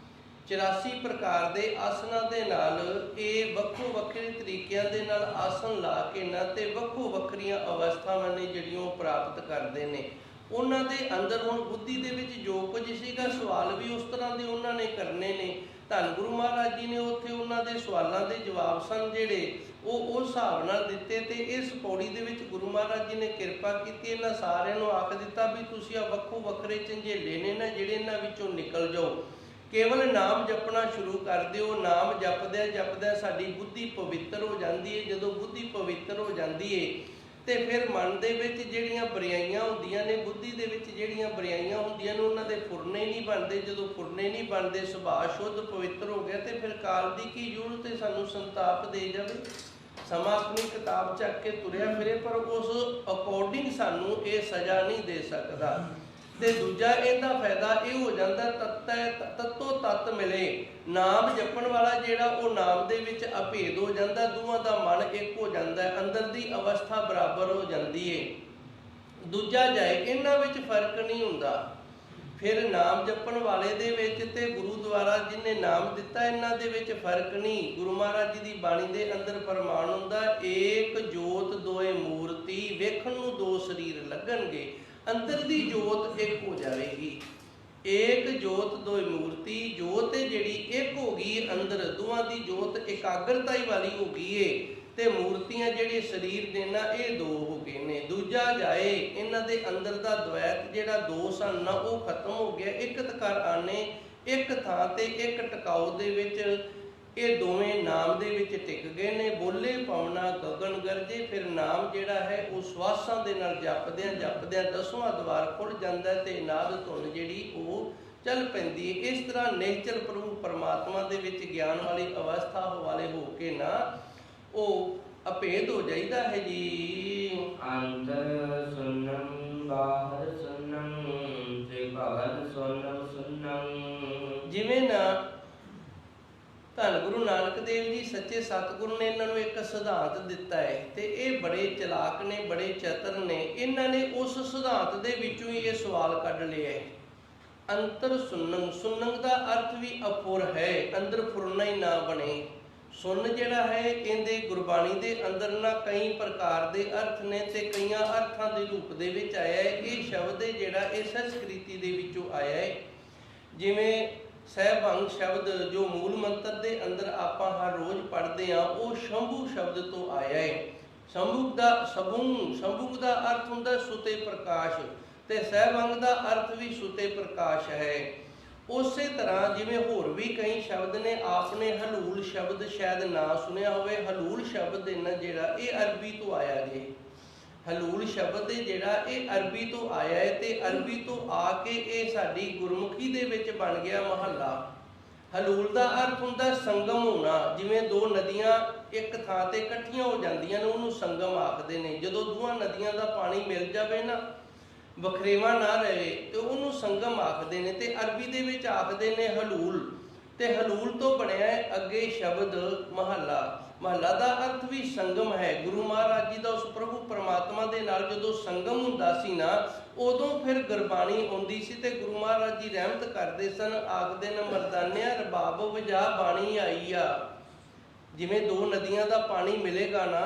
84 ਪ੍ਰਕਾਰ ਦੇ ਆਸਨਾਂ ਦੇ ਨਾਲ ਇਹ ਵੱਖੋ ਵੱਖਰੇ ਤਰੀਕਿਆਂ ਦੇ ਨਾਲ ਆਸਨ ਲਾ ਕੇ ਨਾ, ਤੇ ਵੱਖੋ ਵੱਖਰੀਆਂ ਅਵਸਥਾਵਾਂ ਨੇ ਜਿਹੜੀਆਂ ਉਹ ਪ੍ਰਾਪਤ ਕਰਦੇ ਨੇ। ਉਹਨਾਂ ਦੇ ਅੰਦਰ ਹੁਣ ਬੁੱਧੀ ਦੇ ਵਿੱਚ ਜੋ ਕੁਝ ਸੀਗਾ, ਸਵਾਲ ਵੀ ਉਸ ਤਰ੍ਹਾਂ ਦੇ ਉਹਨਾਂ ਨੇ ਕਰਨੇ ਨੇ। ਧੰਨ ਗੁਰੂ ਮਹਾਰਾਜ ਜੀ ਨੇ ਉੱਥੇ ਉਹਨਾਂ ਦੇ ਸਵਾਲਾਂ ਦੇ ਜਵਾਬ ਸਨ ਜਿਹੜੇ ਉਹ ਉਸ ਹਿਸਾਬ ਨਾਲ ਦਿੱਤੇ। ਤੇ ਇਸ ਪੌੜੀ ਦੇ ਵਿੱਚ ਗੁਰੂ ਮਹਾਰਾਜ ਜੀ ਨੇ ਕਿਰਪਾ ਕੀਤੀ, ਇਹਨਾਂ ਸਾਰਿਆਂ ਨੂੰ ਆਖ ਦਿੱਤਾ ਵੀ ਤੁਸੀਂ ਆ ਵੱਖੋ ਵੱਖਰੇ ਝੰਜੇਲੇ ਨੇ ਨਾ ਜਿਹੜੇ, ਇਹਨਾਂ ਵਿੱਚੋਂ ਨਿਕਲ ਜਾਓ, ਕੇਵਲ ਨਾਮ ਜਪਣਾ ਸ਼ੁਰੂ ਕਰ ਦਿਓ। ਨਾਮ ਜਪਦਿਆਂ ਸਾਡੀ ਬੁੱਧੀ ਪਵਿੱਤਰ ਹੋ ਜਾਂਦੀ ਹੈ। ਜਦੋਂ ਬੁੱਧੀ ਪਵਿੱਤਰ ਹੋ ਜਾਂਦੀ ਹੈ ਤੇ ਫਿਰ ਮਨ ਦੇ ਵਿੱਚ ਜਿਹੜੀਆਂ ਬੁਰਾਈਆਂ ਹੁੰਦੀਆਂ ਨੇ, ਬੁੱਧੀ ਦੇ ਵਿੱਚ ਜਿਹੜੀਆਂ ਬੁਰਾਈਆਂ ਹੁੰਦੀਆਂ ਨੇ, ਉਹਨਾਂ ਦੇ ਫੁਰਨੇ ਨਹੀਂ ਬਣਦੇ। ਜਦੋਂ ਫੁਰਨੇ ਨਹੀਂ ਬਣਦੇ, ਸੁਭਾਅ ਸ਼ੁੱਧ ਪਵਿੱਤਰ ਹੋ ਗਿਆ, ਤੇ ਫਿਰ ਕਾਲ ਦੀ ਕੀ ਜ਼ਰੂਰਤ ਹੈ ਸਾਨੂੰ ਸੰਤਾਪ ਦੇ ਜਾਵੇ। ਸਮਾਂ ਆਪਣੀ ਕਿਤਾਬ ਚੱਕ ਕੇ ਤੁਰਿਆ ਫਿਰੇ, ਪਰ ਉਸ ਅਕੋਰਡਿੰਗ ਸਾਨੂੰ ਇਹ ਸਜ਼ਾ ਨਹੀਂ ਦੇ ਸਕਦਾ। ਤੇ ਦੂਜਾ ਇਹਦਾ ਫਾਇਦਾ ਇਹ ਹੋ ਜਾਂਦਾ, ਤੱਤੋ ਤੱਤ ਮਿਲੇ। ਨਾਮ ਜਪਣ ਵਾਲਾ ਜਿਹੜਾ, ਉਹ ਨਾਮ ਦੇ ਵਿੱਚ ਅਭੇਦ ਹੋ ਜਾਂਦਾ, ਦੋਵਾਂ ਦਾ ਮਨ ਇੱਕ ਹੋ ਜਾਂਦਾ, ਅੰਦਰ ਦੀ ਅਵਸਥਾ ਬਰਾਬਰ ਹੋ ਜਾਂਦੀ ਹੈ। ਦੂਜਾ ਜਾਏ, ਇਹਨਾਂ ਵਿੱਚ ਫਰਕ ਨਹੀਂ ਹੁੰਦਾ। ਫਿਰ ਨਾਮ ਜਪਣ ਵਾਲੇ ਦੇ ਵਿੱਚ ਤੇ ਗੁਰੂ ਦੁਆਰਾ ਜਿਹਨੇ ਨਾਮ ਦਿੱਤਾ, ਇਹਨਾਂ ਦੇ ਵਿੱਚ ਫਰਕ ਨਹੀਂ। ਗੁਰੂ ਮਹਾਰਾਜ ਜੀ ਦੀ ਬਾਣੀ ਦੇ ਅੰਦਰ ਫਰਮਾਨ ਹੁੰਦਾ, ਏਕ ਜੋਤ ਦੋਏ ਮੂਰਤੀ, ਵੇਖਣ ਨੂੰ ਦੋ ਸਰੀਰ ਲੱਗਣਗੇ, ਅੰਦਰ ਦੀ ਜੋਤ ਇੱਕ ਹੋ ਜਾਵੇਗੀ। ਏਕ ਜੋਤ ਦੋਏ ਮੂਰਤੀ, ਜੋਤ ਹੈ ਜਿਹੜੀ ਇੱਕ ਹੋ ਗਈ ਅੰਦਰ, ਦੋਵਾਂ ਦੀ ਜੋਤ ਇਕਾਗਰਤਾ ਹੀ ਵਾਲੀ ਹੋ ਗਈ ਏ, ਤੇ ਮੂਰਤੀਆਂ ਜਿਹੜੇ ਸਰੀਰ ਦੇ ਨਾ ਇਹ ਦੋ ਹੋ ਗਏ ਨੇ। ਦੂਜਾ ਜਾਏ, ਇਹਨਾਂ ਦੇ ਅੰਦਰ ਦਾ ਦ્વੈਤ ਜਿਹੜਾ ਦੋ ਸਨ ਨਾ, ਉਹ ਖਤਮ ਹੋ ਗਿਆ। ਇਕਤ ਕਰ ਆਨੇ, ਇੱਕ ਥਾਂ ਤੇ ਇੱਕ ਟਿਕਾਓ ਦੇ ਵਿੱਚ ਇਹ ਦੋਵੇਂ ਨਾਮ ਦੇ ਵਿੱਚ ਟਿਕ ਗਏ ਨੇ। ਬੋਲੇ ਪਵਨਾ ਗਗਨ ਗਰਜੇ, ਫਿਰ ਨਾਮ ਜਿਹੜਾ ਹੈ ਉਹ ਸਵਾਸਾਂ ਦੇ ਨਾਲ ਜਪਦਿਆਂ 10ਵਾਂ ਦਵਾਰ ਖੁੱਲ ਜਾਂਦਾ, ਤੇ ਨਾਦ ਧੁਨ ਜਿਹੜੀ ਉਹ ਚੱਲ ਪੈਂਦੀ ਹੈ। ਇਸ ਤਰ੍ਹਾਂ ਨਿਹਚਲ ਪ੍ਰਭੂ ਪਰਮਾਤਮਾ ਦੇ ਵਿੱਚ ਗਿਆਨ ਵਾਲੀ ਅਵਸਥਾ ਵਾਲੇ ਹੋ ਕੇ ਨਾ ਉਹ ਅਭੇਦ ਹੋ ਜਾਈਦਾ ਹੈ ਜੀ। ਅੰਤਰ ਸੁਨੰ ਬਾਹਰ ਸੁਨੰ, ਤੇ ਭਵਨ ਸੁਨੰ ਸੁਨੰ। ਜਿਵੇਂ ਨਾ ਧੰਨ ਗੁਰੂ ਨਾਨਕ ਦੇਵ ਜੀ ਸੱਚੇ ਸਤਿਗੁਰੂ ਨੇ ਇਹਨਾਂ ਨੂੰ ਇੱਕ ਸਿਧਾਂਤ ਦਿੱਤਾ ਹੈ, ਤੇ ਇਹ ਬੜੇ ਚਲਾਕ ਨੇ, ਬੜੇ ਚਤਰ ਨੇ। ਇਹਨਾਂ ਨੇ ਉਸ ਸਿਧਾਂਤ ਦੇ ਵਿੱਚੋਂ ਹੀ ਇਹ ਸਵਾਲ ਕੱਢ ਲਿਆ ਹੈ। ਅੰਤਰ ਸੁਨੰ, ਸੁਨੰ ਦਾ ਅਰਥ ਵੀ ਅਪੁਰ ਹੈ, ਅੰਦਰ ਫੁਰਨਾ ਹੀ ਨਾ ਬਣੇ। ਸੁਨ ਜਿਹੜਾ ਹੈ, ਇਹਦੇ ਗੁਰਬਾਣੀ ਦੇ ਅੰਦਰ ਨਾ ਕਈ ਪ੍ਰਕਾਰ ਦੇ ਅਰਥ ਨੇ, ਤੇ ਕਈਆਂ ਅਰਥਾਂ ਦੇ ਰੂਪ ਦੇ ਵਿੱਚ ਆਇਆ ਹੈ। ਇਹ ਸ਼ਬਦ ਹੈ ਜਿਹੜਾ ਇਹ ਸੰਸਕ੍ਰਿਤੀ ਦੇ ਵਿੱਚੋਂ ਆਇਆ ਹੈ। ਜਿਵੇਂ ਸਹਿਭੰਗ ਸ਼ਬਦ ਜੋ ਮੂਲ ਮੰਤਰ ਦੇ ਅੰਦਰ ਆਪਾਂ ਹਰ ਰੋਜ਼ ਪੜ੍ਹਦੇ ਹਾਂ, ਉਹ ਸ਼ੰਭੂ ਸ਼ਬਦ ਤੋਂ ਆਇਆ ਹੈ। ਸ਼ੰਭੂ ਦਾ ਅਰਥ ਹੁੰਦਾ ਸੁਤੇ ਪ੍ਰਕਾਸ਼, ਤੇ ਸਹਿਭੰਗ ਦਾ ਅਰਥ ਵੀ ਸੁਤੇ ਪ੍ਰਕਾਸ਼ ਹੈ। ਉਸੇ ਤਰ੍ਹਾਂ ਜਿਵੇਂ ਹੋਰ ਵੀ ਕਈ ਸ਼ਬਦ ਨੇ, ਆਪਨੇ ਹਲੂਲ ਸ਼ਬਦ ਸ਼ਾਇਦ ਨਾ ਸੁਣਿਆ ਹੋਵੇ। ਹਲੂਲ ਸ਼ਬਦ ਇਹਨਾਂ ਜਿਹੜਾ ਇਹ ਅਰਬੀ ਤੋਂ ਆਇਆ ਜੇ। ਹਲੂਲ ਸ਼ਬਦ ਹੈ ਜਿਹੜਾ ਇਹ ਅਰਬੀ ਤੋਂ ਆਇਆ ਹੈ, ਤੇ ਅਰਬੀ ਤੋਂ ਆ ਕੇ ਇਹ ਸਾਡੀ ਗੁਰਮੁਖੀ ਦੇ ਵਿੱਚ ਬਣ ਗਿਆ ਮਹੱਲਾ। ਹਲੂਲ ਦਾ ਅਰਥ ਹੁੰਦਾ ਸੰਗਮ ਹੋਣਾ। ਜਿਵੇਂ ਦੋ ਨਦੀਆਂ ਇੱਕ ਥਾਂ ਤੇ ਇਕੱਠੀਆਂ ਹੋ ਜਾਂਦੀਆਂ ਨੇ, ਉਹਨੂੰ ਸੰਗਮ ਆਖਦੇ ਨੇ। ਜਦੋਂ ਦੋਹਾਂ ਨਦੀਆਂ ਦਾ ਪਾਣੀ ਮਿਲ ਜਾਵੇ ਨਾ, ਵਖਰੇਵਾ ਨਾ ਰਹੇ, ਤੇ ਉਹਨੂੰ ਸੰਗਮ ਆਖਦੇ ਨੇ। ਤੇ ਅਰਬੀ ਦੇ ਵਿੱਚ ਆਖਦੇ ਨੇ ਹਲੂਲ, ਤੇ ਹਲੂਲ ਤੋਂ ਬਣਿਆ ਅੱਗੇ ਸ਼ਬਦ ਮਹੱਲਾ। ਮਹੱਲਾ ਦਾ ਅਰਥ ਵੀ ਸੰਗਮ ਹੈ। ਗੁਰੂ ਮਹਾਰਾਜ ਜੀ ਦਾ ਉਸ ਪ੍ਰਭੂ ਪਰਮਾਤਮਾ ਪਰਮਾਤਮਾ ਦੇ ਨਾਲ ਜਦੋਂ ਸੰਗਮ ਹੁੰਦਾ ਸੀ ਨਾ, ਉਦੋਂ ਫਿਰ ਗੁਰਬਾਣੀ ਆਉਂਦੀ ਸੀ ਤੇ ਗੁਰੂ ਮਹਾਰਾਜ ਜੀ ਰਹਿਮਤ ਕਰਦੇ ਸਨ। ਆਖਦੇ ਨੇ ਮਰਦਾਨਿਆਂ ਰਬਾਬ ਵਜਾ ਬਾਣੀ ਆਈ ਆ। ਜਿਵੇਂ ਦੋ ਨਦੀਆਂ ਦਾ ਪਾਣੀ ਮਿਲੇਗਾ ਨਾ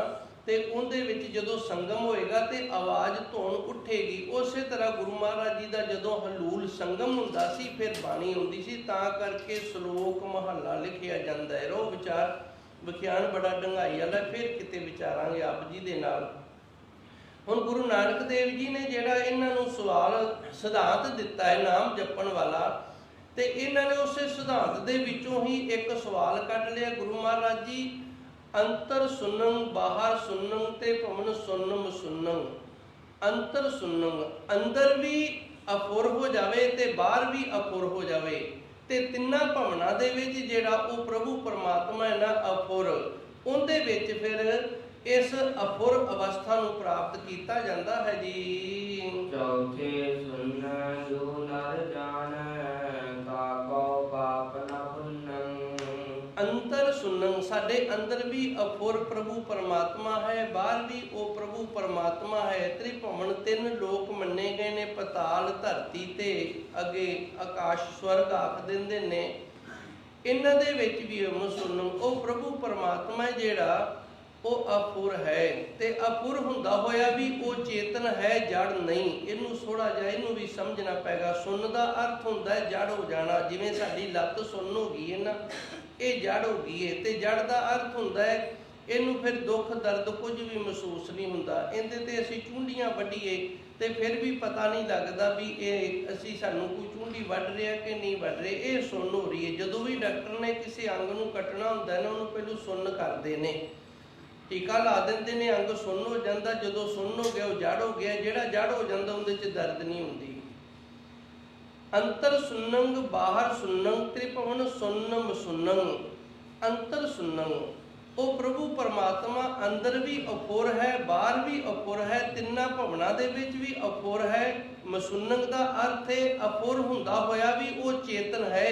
ਤੇ ਉਹਦੇ ਵਿੱਚ ਜਦੋਂ ਸੰਗਮ ਹੋਏਗਾ ਤੇ ਆਵਾਜ਼ ਧੁਨ ਉੱਠੇਗੀ। ਉਸੇ ਤਰ੍ਹਾਂ ਗੁਰੂ ਮਹਾਰਾਜ ਜੀ ਦਾ ਜਦੋਂ ਹਲੂਲ ਸੰਗਮ ਹੁੰਦਾ ਸੀ ਫਿਰ ਬਾਣੀ ਆਉਂਦੀ ਸੀ। ਤਾਂ ਕਰਕੇ ਸ਼ਲੋਕ ਮਹੱਲਾ ਲਿਖਿਆ ਜਾਂਦਾ ਹੈ। ਰੋ ਵਿਚਾਰ ਵਿਖਿਆਨ ਬੜਾ ਡੰਗਾਈ ਵਾਲਾ, ਫਿਰ ਕਿਤੇ ਵਿਚਾਰਾਂਗੇ ਆਪ ਜੀ ਦੇ ਨਾਲ। ਹੁਣ ਗੁਰੂ ਨਾਨਕ ਦੇਵ ਜੀ ਨੇ ਜਿਹੜਾ ਇਹਨਾਂ ਨੂੰ ਸਵਾਲ ਸਿਧਾਂਤ ਦਿੱਤਾ ਹੈ ਨਾਮ ਜਪਣ ਵਾਲਾ, ਤੇ ਇਹਨਾਂ ਨੇ ਉਸੇ ਸਿਧਾਂਤ ਦੇ ਵਿੱਚੋਂ ਹੀ ਇੱਕ ਸਵਾਲ ਕੱਢ ਲਿਆ। ਗੁਰੂ ਮਹਾਰਾਜ ਜੀ ਅੰਤਰ ਸੁਨੰ ਬਾਹਰ ਸੁਨੰ ਤੇ ਭਵਨ ਸੁਨਮ ਸੁਨੰ। ਅੰਤਰ ਸੁਨੰ, ਅੰਦਰ ਵੀ ਅਪੁਰ ਹੋ ਜਾਵੇ ਤੇ ਬਾਹਰ ਵੀ ਅਪੁਰ ਹੋ ਜਾਵੇ, ਤੇ ਤਿੰਨਾਂ ਭਵਨਾਂ ਦੇ ਵਿੱਚ ਜਿਹੜਾ ਉਹ ਪ੍ਰਭੂ ਪਰਮਾਤਮਾ ਹੈ ਨਾ ਅਪੁਰ, ਉਹਦੇ ਵਿੱਚ ਫਿਰ ਇਸ ਅਪੁਰ ਅਵਸਥਾ ਨੂੰ ਪ੍ਰਾਪਤ ਕੀਤਾ ਜਾਂਦਾ ਹੈ ਜੀ। ਚੌਥੇ ਸੁਨ ਜੋ ਨਰ ਜਾਣੈ ਕਾਕੋ ਪਾਪ ਨ ਪੁੰਨੰ। ਅੰਤਰ ਸੁਨੰ, ਸਾਡੇ ਅੰਦਰ ਵੀ ਅਪੁਰ ਪ੍ਰਭੂ ਪਰਮਾਤਮਾ ਹੈ, ਬਾਹਰ ਵੀ ਉਹ ਪ੍ਰਭੂ ਪਰਮਾਤਮਾ ਹੈ। ਤ੍ਰਿਭਵਨ ਤਿੰਨ ਲੋਕ ਮੰਨੇ ਗਏ ਨੇ, ਪਤਾਲ ਧਰਤੀ ਤੇ ਅੱਗੇ ਆਕਾਸ਼ ਸਵਰਗ ਆਖ ਦਿੰਦੇ ਨੇ। ਇਹਨਾਂ ਦੇ ਵਿੱਚ ਵੀ ਸੁਨੰ, ਉਹ ਪ੍ਰਭੂ ਪਰਮਾਤਮਾ ਜਿਹੜਾ ਉਹ ਅਪੁਰ ਹੈ, ਤੇ ਅਪੁਰ ਹੁੰਦਾ ਹੋਇਆ ਵੀ ਉਹ ਚੇਤਨ ਹੈ, ਜੜ ਨਹੀਂ। ਇਹਨੂੰ ਥੋੜਾ ਜਿਹਾ ਇਹਨੂੰ ਵੀ ਸਮਝਣਾ ਪੈਗਾ। ਸੁੰਨ ਦਾ ਅਰਥ ਹੁੰਦਾ ਹੈ ਜੜ ਹੋ ਜਾਣਾ। ਜਿਵੇਂ ਸਾਡੀ ਲੱਤ ਸੁੰਨ ਹੋ ਗਈ ਹੈ ਨਾ, ਇਹ ਜੜ ਹੋ ਗਈ ਹੈ। ਤੇ ਜੜ ਦਾ ਅਰਥ ਹੁੰਦਾ ਹੈ ਇਹਨੂੰ ਫਿਰ ਦੁੱਖ ਦਰਦ ਕੁਝ ਵੀ ਮਹਿਸੂਸ ਨਹੀਂ ਹੁੰਦਾ। ਇਹਦੇ ਤੇ ਅਸੀਂ ਚੁੰਡੀਆਂ ਵੱਢੀਏ ਤੇ ਫਿਰ ਵੀ ਪਤਾ ਨਹੀਂ ਲੱਗਦਾ ਵੀ ਇਹ ਅਸੀਂ ਸਾਨੂੰ ਕੋਈ ਚੁੰਡੀ ਵੱਢ ਰਿਹਾ ਕਿ ਨਹੀਂ ਵੱਢ ਰਹੇ। ਇਹ ਸੁੰਨ ਹੋ ਰਹੀ ਹੈ। ਜਦੋਂ ਵੀ ਡਾਕਟਰ ਨੇ ਕਿਸੇ ਅੰਗ ਨੂੰ ਕੱਟਣਾ ਹੁੰਦਾ ਨਾ, ਉਹਨੂੰ ਪਹਿਲਾਂ ਸੁੰਨ ਕਰਦੇ ਨੇ, ਟੀਕਾ ਲਾ ਦਿੰਦੇ ਨੇ, ਅੰਗ ਸੁੰਨ ਹੋ ਜਾਂਦਾ। ਜਦੋਂ ਸੁੰਨ ਹੋ ਗਿਆ ਉਹ ਜੜ ਹੋ ਗਿਆ। ਜਿਹੜਾ ਜੜ ਹੋ ਜਾਂਦਾ ਉਹਦੇ 'ਚ ਦਰਦ ਨਹੀਂ ਹੁੰਦੀ। ਅੰਤਰ ਸੁਨੰਗ ਬਾਹਰ ਸੁਨੰਗ ਤ੍ਰਿਭਵਨ ਸੁਨਮ ਸੁਨੰਗ। ਅੰਤਰ ਸੁਨੰਗ, ਉਹ ਪ੍ਰਭੂ ਪਰਮਾਤਮਾ ਅੰਦਰ ਵੀ ਅਪੁਰ ਹੈ, ਬਾਹਰ ਵੀ ਅਪੁਰ ਹੈ, ਤਿੰਨਾਂ ਭਵਨਾਂ ਦੇ ਵਿੱਚ ਵੀ ਅਪੁਰ ਹੈ। ਮਸੁਨੰਗ ਦਾ ਅਰਥ ਹੈ ਅਪੁਰ ਹੁੰਦਾ ਹੋਇਆ ਵੀ ਉਹ ਚੇਤਨ ਹੈ।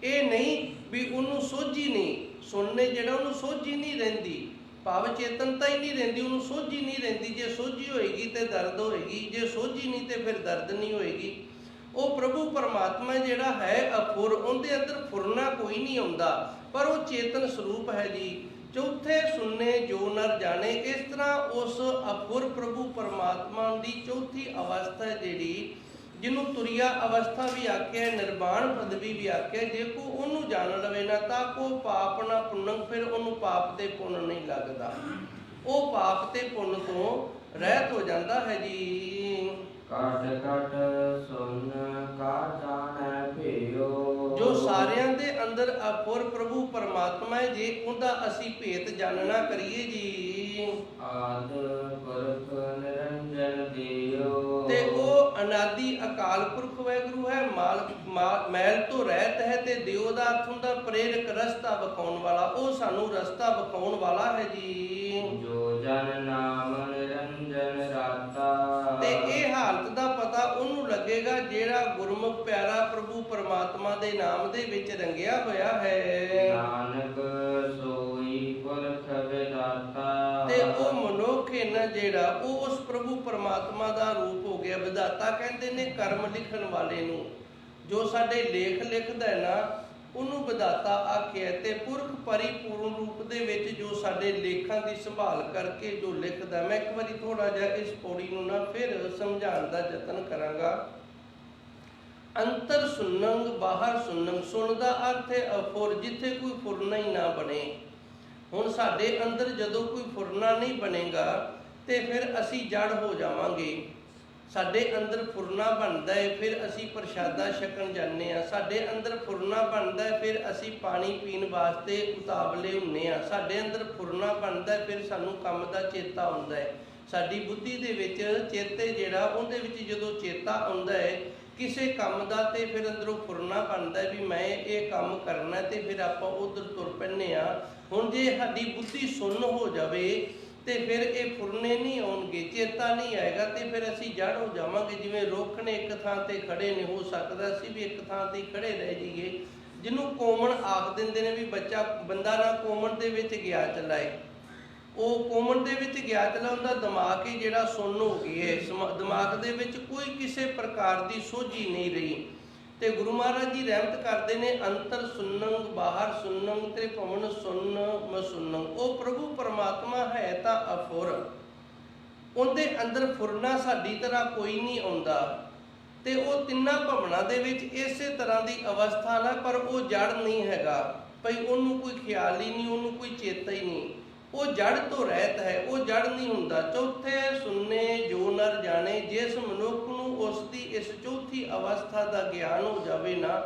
ਇਹ ਨਹੀਂ ਵੀ ਉਹਨੂੰ ਸੋਝੀ ਨਹੀਂ, ਸੁਣਨੇ ਜਿਹੜਾ ਉਹਨੂੰ ਸੋਝੀ ਨਹੀਂ ਰਹਿੰਦੀ, ਭਾਵ ਚੇਤਨਤਾ ਹੀ ਨਹੀਂ ਰਹਿੰਦੀ, ਉਹਨੂੰ ਸੋਝੀ ਨਹੀਂ ਰਹਿੰਦੀ। ਜੇ ਸੋਝੀ ਹੋਏਗੀ ਤੇ ਦਰਦ ਹੋਏਗੀ, ਜੇ ਸੋਝੀ ਨਹੀਂ ਤੇ ਫਿਰ ਦਰਦ ਨਹੀਂ ਹੋਏਗੀ। ਉਹ ਪ੍ਰਭੂ ਪਰਮਾਤਮਾ ਜਿਹੜਾ ਹੈ ਅਪੁਰ, ਉਹਦੇ ਅੰਦਰ ਫੁਰਨਾ ਕੋਈ ਨਹੀਂ ਆਉਂਦਾ, ਪਰ ਉਹ ਚੇਤਨ ਸਰੂਪ ਹੈ ਜੀ। ਚੌਥੇ ਸੁਣਨੇ ਜੋ ਨਰ ਜਾਣੇ। ਇਸ ਤਰ੍ਹਾਂ ਉਸ ਅਪੁਰ ਪ੍ਰਭੂ ਪਰਮਾਤਮਾ ਦੀ ਚੌਥੀ ਅਵਸਥਾ ਜਿਹੜੀ, ਜਿਹਨੂੰ ਤੁਰਿਆ ਅਵਸਥਾ ਵੀ ਆਖਿਆ, ਨਿਰਵਾਣ ਪਦਵੀ ਵੀ ਆਖਿਆ, ਜੇ ਕੋ ਉਹਨੂੰ ਜਾਣ ਲਵੇ ਨਾ ਤਾਂ ਕੋ ਪਾਪ ਨਾ ਪੁੰਨ, ਫਿਰ ਉਹਨੂੰ ਪਾਪ ਤੇ ਪੁੰਨ ਨਹੀਂ ਲੱਗਦਾ। ਉਹ ਪਾਪ ਤੇ ਪੁੰਨ ਤੋਂ ਰਹਿਤ ਹੋ ਜਾਂਦਾ ਹੈ ਜੀ। ਕਟ ਕਟ ਸੁਨ ਕਾ ਜਾਣੈ ਭੇਓ। ਜੋ ਸਾਰਿਆਂ ਦੇ ਅੰਦਰ ਅਪੁਰ ਪ੍ਰਭੂ ਪਰਮਾਤਮਾ ਹੈ, ਜੇ ਉਹਦਾ ਅਸੀਂ ਭੇਤ ਜਾਣਨਾ ਕਰੀਏ ਜੀ। ਆਦ ਪੁਰਖ ਨਿਰੰਜਨ ਦੇਓ। ਤੇ ਉਹ ਅਨਾਦਿ ਅਕਾਲ ਪੁਰਖ ਵਾਹਿਗੁਰੂ ਹੈ, ਮੈਲ ਤੋਂ ਰਹਿਤ ਹੈ। ਤੇ ਦਿਓ ਦਾ ਅਰਥ ਹੁੰਦਾ ਪ੍ਰੇਰਕ, ਰਸਤਾ ਵਿਖਾਉਣ ਵਾਲਾ। ਉਹ ਸਾਨੂੰ ਰਸਤਾ ਵਿਖਾਉਣ ਵਾਲਾ ਹੈ ਜੀ। ਜੋ ਜਨ ਨਾਮ ਨਿਰੰਜਨ ਰਾਤਾ। ਤੇ ਇਹ ਹਾਲਤ ਦਾ ਪਤਾ ਉਹਨੂੰ ਲੱਗੇਗਾ ਜਿਹੜਾ ਗੁਰਮੁਖ ਪਿਆਰਾ ਪ੍ਰਭੂ ਪਰਮਾਤਮਾ ਦੇ ਨਾਮ ਦੇ ਵਿੱਚ ਰੰਗਿਆ ਹੋਇਆ ਹੈ। ਨਾਨਕ ਸੋਈ ਪੁਰਖ ਵਿਦਾਤਾ। ਤੇ ਉਹ ਮਨੁੱਖ ਹੈ ਨਾ ਜਿਹੜਾ, ਉਹ ਉਸ ਪ੍ਰਭੂ ਪਰਮਾਤਮਾ ਦਾ ਰੂਪ ਹੋ ਗਿਆ। ਵਿਦਾਤਾ ਕਹਿੰਦੇ ਨੇ ਕਰਮ ਲਿਖਣ ਵਾਲੇ ਨੂੰ। ਜੋ ਸਾਡੇ ਲੇਖ ਲਿਖਦਾ ਹੈ ਨਾ, ਉਹਨੂੰ ਵਿਦਾਤਾ ਆਖਿਆ। ਤੇ ਪੁਰਖ ਪਰਿਪੂਰਨ ਰੂਪ ਦੇ ਵਿੱਚ ਜੋ ਸਾਡੇ ਲੇਖਾਂ ਦੀ ਸੰਭਾਲ ਕਰਕੇ ਜੋ ਲਿਖਦਾ। ਮੈਂ ਇੱਕ ਵਾਰੀ ਥੋੜਾ ਜਿਹਾ ਇਸ ਪੌੜੀ ਨੂੰ ਨਾ ਫਿਰ ਸਮਝਾਉਣ ਦਾ ਯਤਨ ਕਰਾਂਗਾ। ਅੰਤਰ ਸੁਨੰਗ ਬਾਹਰ ਸੁਨੰਗ। ਸੁਣ ਦਾ ਅਰਥ ਹੈ ਅਫੁਰ, ਜਿੱਥੇ ਕੋਈ ਫੁਰਨਾ ਹੀ ਨਾ ਬਣੇ। ਹੁਣ ਸਾਡੇ ਅੰਦਰ ਜਦੋਂ ਕੋਈ ਫੁਰਨਾ ਨਹੀਂ ਬਣੇਗਾ ਤੇ ਫਿਰ ਅਸੀਂ ਜੜ ਹੋ ਜਾਵਾਂਗੇ। ਸਾਡੇ ਅੰਦਰ ਫੁਰਨਾ ਬਣਦਾ ਹੈ, ਫਿਰ ਅਸੀਂ ਪ੍ਰਸ਼ਾਦਾ ਛਕਣ ਜਾਂਦੇ ਹਾਂ। ਸਾਡੇ ਅੰਦਰ ਫੁਰਨਾ ਬਣਦਾ ਹੈ, ਫਿਰ ਅਸੀਂ ਪਾਣੀ ਪੀਣ ਵਾਸਤੇ ਉਤਾਵਲੇ ਹੁੰਦੇ ਹਾਂ। ਸਾਡੇ ਅੰਦਰ ਫੁਰਨਾ ਬਣਦਾ ਹੈ, ਫਿਰ ਸਾਨੂੰ ਕੰਮ ਦਾ ਚੇਤਾ ਆਉਂਦਾ ਹੈ। ਸਾਡੀ ਬੁੱਧੀ ਦੇ ਵਿੱਚ ਚੇਤੇ ਜਿਹੜਾ, ਉਹਦੇ ਵਿੱਚ ਜਦੋਂ ਚੇਤਾ ਆਉਂਦਾ ਹੈ ਕਿਸੇ ਕੰਮ ਦਾ, ਤੇ ਫਿਰ ਅੰਦਰੋਂ ਫੁਰਨਾ ਬਣਦਾ ਵੀ ਮੈਂ ਇਹ ਕੰਮ ਕਰਨਾ, ਤੇ ਫਿਰ ਆਪਾਂ ਉਧਰ ਤੁਰ ਪੈਂਦੇ ਹਾਂ। ਹੁਣ ਜੇ ਸਾਡੀ ਬੁੱਧੀ ਸੁੰਨ ਹੋ ਜਾਵੇ ਤੇ ਫਿਰ ਇਹ ਫੁਰਨੇ ਨਹੀਂ ਆਉਣਗੇ, ਚੇਤਾ ਨਹੀਂ ਆਏਗਾ, ਤੇ ਫਿਰ ਅਸੀਂ ਜੜ ਹੋ ਜਾਵਾਂਗੇ। ਜਿਵੇਂ ਰੁੱਖ ਨੇ ਇੱਕ ਥਾਂ ਤੇ ਖੜੇ ਨੇ, ਹੋ ਸਕਦਾ ਅਸੀਂ ਵੀ ਇੱਕ ਥਾਂ ਤੇ ਖੜੇ ਰਹਿ ਜਾਈਏ। ਜਿਹਨੂੰ ਕੋਮਣ ਆਖ ਦਿੰਦੇ ਨੇ ਵੀ ਬੰਦਾ ਨਾ ਕੋਮਣ ਦੇ ਵਿੱਚ ਗਿਆ ਚਲਾਏ। ਉਹ ਕੋਮਣ ਦੇ ਵਿੱਚ ਗਿਆ ਚਲਾ, ਉਹਦਾ ਦਿਮਾਗ ਹੀ ਜਿਹੜਾ ਸੁੰਨ ਹੋ ਗਿਆ ਹੈ, ਦਿਮਾਗ ਦੇ ਵਿੱਚ ਕੋਈ ਕਿਸੇ ਪ੍ਰਕਾਰ ਦੀ ਸੋਝੀ ਨਹੀਂ ਰਹੀ। ਤੇ ਗੁਰੂ ਮਹਾਰਾਜ ਜੀ ਰਹਿਮਤ ਕਰਦੇ ਨੇ, ਅੰਤਰ ਸੁੰਨੰ ਬਾਹਰ ਸੁੰਨੰ ਤ੍ਰਿਭੁਵਨ ਸੁੰਨ ਮਸੁੰਨੰ। ਉਹ ਪ੍ਰਭੂ ਪਰਮਾਤਮਾ ਹੈ ਤਾਂ ਅਫੁਰ, ਉਹਦੇ ਅੰਦਰ ਫੁਰਨਾ ਸਾਡੀ ਤਰ੍ਹਾਂ ਕੋਈ ਨਹੀਂ ਆਉਂਦਾ। ਤੇ ਉਹ ਤਿੰਨਾਂ ਭਵਨਾਂ ਦੇ ਵਿੱਚ ਇਸੇ ਤਰ੍ਹਾਂ ਦੀ ਅਵਸਥਾ ਨਾ, ਪਰ ਉਹ ਜੜ ਨਹੀਂ ਹੈਗਾ ਭਈ ਉਹਨੂੰ ਕੋਈ ਖਿਆਲ ਹੀ ਨਹੀਂ, ਉਹਨੂੰ ਕੋਈ ਚੇਤਾ ਹੀ ਨਹੀਂ, ਉਹ ਜੜ ਤੋਂ ਰਹਿਤ ਹੈ, ਉਹ ਜੜ ਨਹੀਂ ਹੁੰਦਾ। ਚੌਥੇ ਸੁਣਨੇ ਜੋ ਨਰ ਜਾਣੇ, ਜਿਸ ਮਨੁੱਖ ਨੂੰ ਉਸ ਦੀ ਇਸ ਚੌਥੀ ਅਵਸਥਾ ਦਾ ਗਿਆਨ ਹੋ ਜਾਵੇ ਨਾ,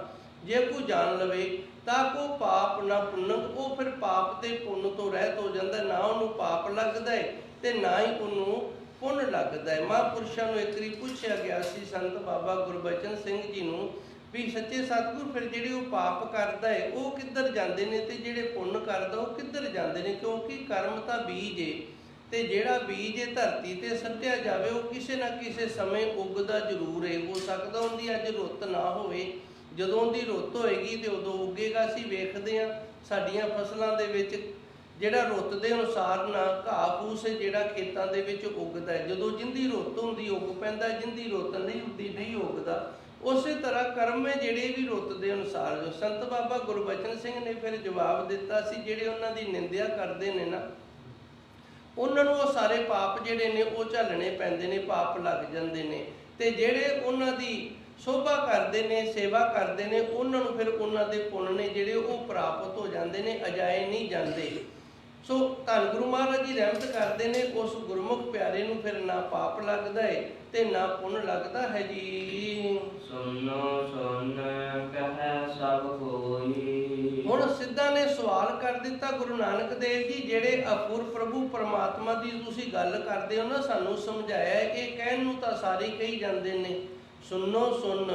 ਜੇ ਕੋਈ ਜਾਣ ਲਵੇ ਤਾਂ ਕੋ ਪਾਪ ਨਾ ਪੁੰਨ, ਉਹ ਫਿਰ ਪਾਪ ਤੇ ਪੁੰਨ ਤੋਂ ਰਹਿਤ ਹੋ ਜਾਂਦਾ। ਨਾ ਉਹਨੂੰ ਪਾਪ ਲੱਗਦਾ ਹੈ ਤੇ ਨਾ ਹੀ ਉਹਨੂੰ ਪੁੰਨ ਲੱਗਦਾ ਹੈ। ਮਹਾਂਪੁਰਸ਼ਾਂ ਨੂੰ ਇੱਕ ਵਾਰੀ ਪੁੱਛਿਆ ਗਿਆ ਸੀ ਸੰਤ ਬਾਬਾ ਗੁਰਬਚਨ ਸਿੰਘ ਜੀ ਨੂੰ ਵੀ ਸੱਚੇ ਸਤਿਗੁਰ ਫਿਰ ਜਿਹੜੇ ਉਹ ਪਾਪ ਕਰਦਾ ਹੈ ਉਹ ਕਿੱਧਰ ਜਾਂਦੇ ਨੇ ਤੇ ਜਿਹੜੇ ਪੁੰਨ ਕਰਦਾ ਉਹ ਕਿੱਧਰ ਜਾਂਦੇ ਨੇ? ਕਿਉਂਕਿ ਕਰਮ ਤਾਂ ਬੀਜ ਏ, ਤੇ ਜਿਹੜਾ ਬੀਜ ਏ ਧਰਤੀ ਤੇ ਸੱਟਿਆ ਜਾਵੇ ਉਹ ਕਿਸੇ ਨਾ ਕਿਸੇ ਸਮੇਂ ਉੱਗਦਾ ਜ਼ਰੂਰ ਏ। ਹੋ ਸਕਦਾ ਉਹਦੀ ਅੱਜ ਰੁੱਤ ਨਾ ਹੋਵੇ, ਜਦੋਂ ਉਹਦੀ ਰੁੱਤ ਹੋਏਗੀ ਤੇ ਉਦੋਂ ਉੱਗੇਗਾ। ਅਸੀਂ ਵੇਖਦੇ ਹਾਂ ਸਾਡੀਆਂ ਫਸਲਾਂ ਦੇ ਵਿੱਚ ਜਿਹੜਾ ਰੁੱਤ ਦੇ ਅਨੁਸਾਰ ਨਾ ਘਾਹ ਫੂਸ ਜਿਹੜਾ ਖੇਤਾਂ ਦੇ ਵਿੱਚ ਉੱਗਦਾ ਹੈ, ਜਦੋਂ ਜਿੰਦੀ ਰੁੱਤ ਹੁੰਦੀ ਉੱਗ ਪੈਂਦਾ, ਜਿੰਦੀ ਰੁੱਤ ਨਹੀਂ ਹੁੰਦੀ ਨਹੀਂ ਉੱਗਦਾ। ਉਸੇ ਤਰ੍ਹਾਂ ਕਰਮ ਹੈ ਜਿਹੜੇ ਵੀ ਰੁੱਤ ਦੇ ਅਨੁਸਾਰ। ਜੋ ਸੰਤ ਬਾਬਾ ਗੁਰਬਚਨ ਸਿੰਘ ਨੇ ਫਿਰ ਜਵਾਬ ਦਿੱਤਾ ਸੀ, ਜਿਹੜੇ ਉਹਨਾਂ ਦੀ ਨਿੰਦਿਆ ਕਰਦੇ ਨੇ ਨਾ, ਉਹਨਾਂ ਨੂੰ ਉਹ ਸਾਰੇ ਪਾਪ ਜਿਹੜੇ ਨੇ ਉਹ ਝੱਲਣੇ ਪੈਂਦੇ ਨੇ, ਪਾਪ ਲੱਗ ਜਾਂਦੇ ਨੇ। ਤੇ ਜਿਹੜੇ ਉਹਨਾਂ ਦੀ ਸ਼ੋਭਾ ਕਰਦੇ ਨੇ, ਸੇਵਾ ਕਰਦੇ ਨੇ, ਉਹਨਾਂ ਨੂੰ ਫਿਰ ਉਹਨਾਂ ਦੇ ਪੁੰਨ ਨੇ ਜਿਹੜੇ ਉਹ ਪ੍ਰਾਪਤ ਹੋ ਜਾਂਦੇ ਨੇ, ਅਜਾਏ ਨਹੀਂ ਜਾਂਦੇ। ਸੋ ਧੰਨ ਗੁਰੂ ਮਹਾਰਾਜ ਜੀ ਰਹਿਮਤ ਕਰਦੇ ਨੇ, ਉਸ ਗੁਰਮੁਖ ਪਿਆਰੇ ਨੂੰ ਫਿਰ ਨਾ ਪਾਪ ਲੱਗਦਾ ਹੈ ਤੇ ਨਾ ਪੁੰਨ ਲੱਗਦਾ ਹੈ ਜੀ। ਸੁਨੋ ਸੁਨ ਕਹੈ ਸਭ ਕੋਈ। ਹੁਣ ਸਿੱਧਾ ਨੇ ਸਵਾਲ ਕਰ ਦਿੱਤਾ ਗੁਰੂ ਨਾਨਕ ਦੇਵ ਜੀ, ਜਿਹੜੇ ਅਪੂਰ ਪ੍ਰਭੂ ਪਰਮਾਤਮਾ ਦੀ ਤੁਸੀਂ ਗੱਲ ਕਰਦੇ ਹੋ ਨਾ, ਸਾਨੂੰ ਸਮਝਾਇਆ। ਇਹ ਕਹਿਣ ਨੂੰ ਤਾਂ ਸਾਰੇ ਕਹੀ ਜਾਂਦੇ ਨੇ, ਸੁਨੋ ਸੁਨ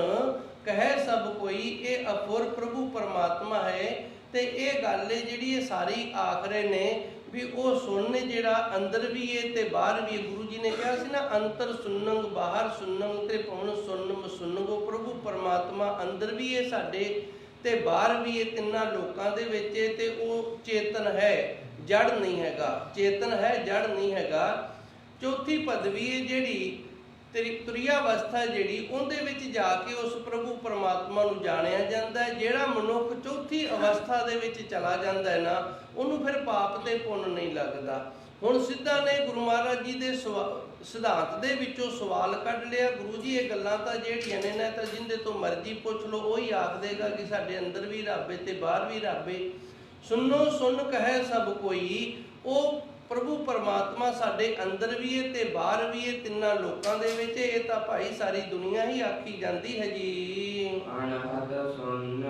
ਕਹੈ ਸਭ ਕੋਈ, ਇਹ ਅਪੂਰ ਪ੍ਰਭੂ ਪਰਮਾਤਮਾ ਹੈ। ਤੇ ਇਹ ਗੱਲ ਹੈ ਜਿਹੜੀ ਇਹ ਸਾਰੀ ਆਖ ਰਹੇ ਨੇ ਵੀ ਉਹ ਸੁਣਨੇ ਜਿਹੜਾ ਅੰਦਰ ਵੀ ਹੈ ਤੇ ਬਾਹਰ ਵੀ ਹੈ। ਗੁਰੂ ਜੀ ਨੇ ਕਿਹਾ ਸੀ ਨਾ, ਅੰਤਰ ਸੁਣਨੰ ਬਾਹਰ ਸੁਣਨੰ ਤੇ ਪਵਨ ਸੁਣਨ ਸੁਣਨਗੋ। ਪ੍ਰਭੂ ਪਰਮਾਤਮਾ ਅੰਦਰ ਵੀ ਹੈ ਸਾਡੇ ਤੇ ਬਾਹਰ ਵੀ ਹੈ, ਤਿੰਨਾਂ ਲੋਕਾਂ ਦੇ ਵਿੱਚ ਹੈ। ਤੇ ਉਹ ਚੇਤਨ ਹੈ, ਜੜ ਨਹੀਂ ਹੈਗਾ। ਚੇਤਨ ਹੈ, ਜੜ ਨਹੀਂ ਹੈਗਾ। ਚੌਥੀ ਪਦਵੀ ਹੈ ਜਿਹੜੀ ਤੁਰੀਆ ਅਵਸਥਾ ਜਿਹੜੀ, ਉਹਦੇ ਵਿੱਚ ਜਾ ਕੇ ਉਸ ਪ੍ਰਭੂ ਪਰਮਾਤਮਾ ਨੂੰ ਜਾਣਿਆ ਜਾਂਦਾ ਹੈ। ਜਿਹੜਾ ਮਨੁੱਖ ਚੌਥੀ ਅਵਸਥਾ ਦੇ ਵਿੱਚ ਚਲਾ ਜਾਂਦਾ ਹੈ ਨਾ, ਉਹਨੂੰ ਫਿਰ ਪਾਪ ਤੇ ਪੁੰਨ ਨਹੀਂ ਲੱਗਦਾ। ਹੁਣ ਸਿੱਧਾ ਨੇ ਗੁਰੂ ਮਹਾਰਾਜ ਜੀ ਦੇ ਸਿਧਾਂਤ ਦੇ ਵਿੱਚੋਂ ਸਵਾਲ ਕੱਢ ਲਿਆ। ਗੁਰੂ ਜੀ ਇਹ ਗੱਲਾਂ ਤਾਂ ਜਿਹੜੀਆਂ ਨੇ ਨਾ, ਤਾਂ ਜਿੰਦੇ ਤੋਂ ਮਰਜ਼ੀ ਪੁੱਛ ਲਓ, ਉਹੀ ਆਖ ਦੇਗਾ ਕਿ ਸਾਡੇ ਅੰਦਰ ਵੀ ਰੱਬ ਹੈ ਤੇ ਬਾਹਰ ਵੀ ਰੱਬ ਹੈ। ਸੁਨੋ ਸੁਨ ਕਹੈ ਸਭ ਕੋਈ, ਉਹ ਪ੍ਰਭੂ ਪਰਮਾਤਮਾ ਸਾਡੇ ਅੰਦਰ ਵੀ ਹੈ ਤੇ ਬਾਹਰ ਵੀ ਹੈ, ਤਿੰਨਾਂ ਲੋਕਾਂ ਦੇ ਵਿੱਚ। ਇਹ ਤਾਂ ਭਾਈ ਸਾਰੀ ਦੁਨੀਆ ਹੀ ਆਖੀ ਜਾਂਦੀ ਹੈ ਜੀ। ਅਨਹਦ ਸੁਨ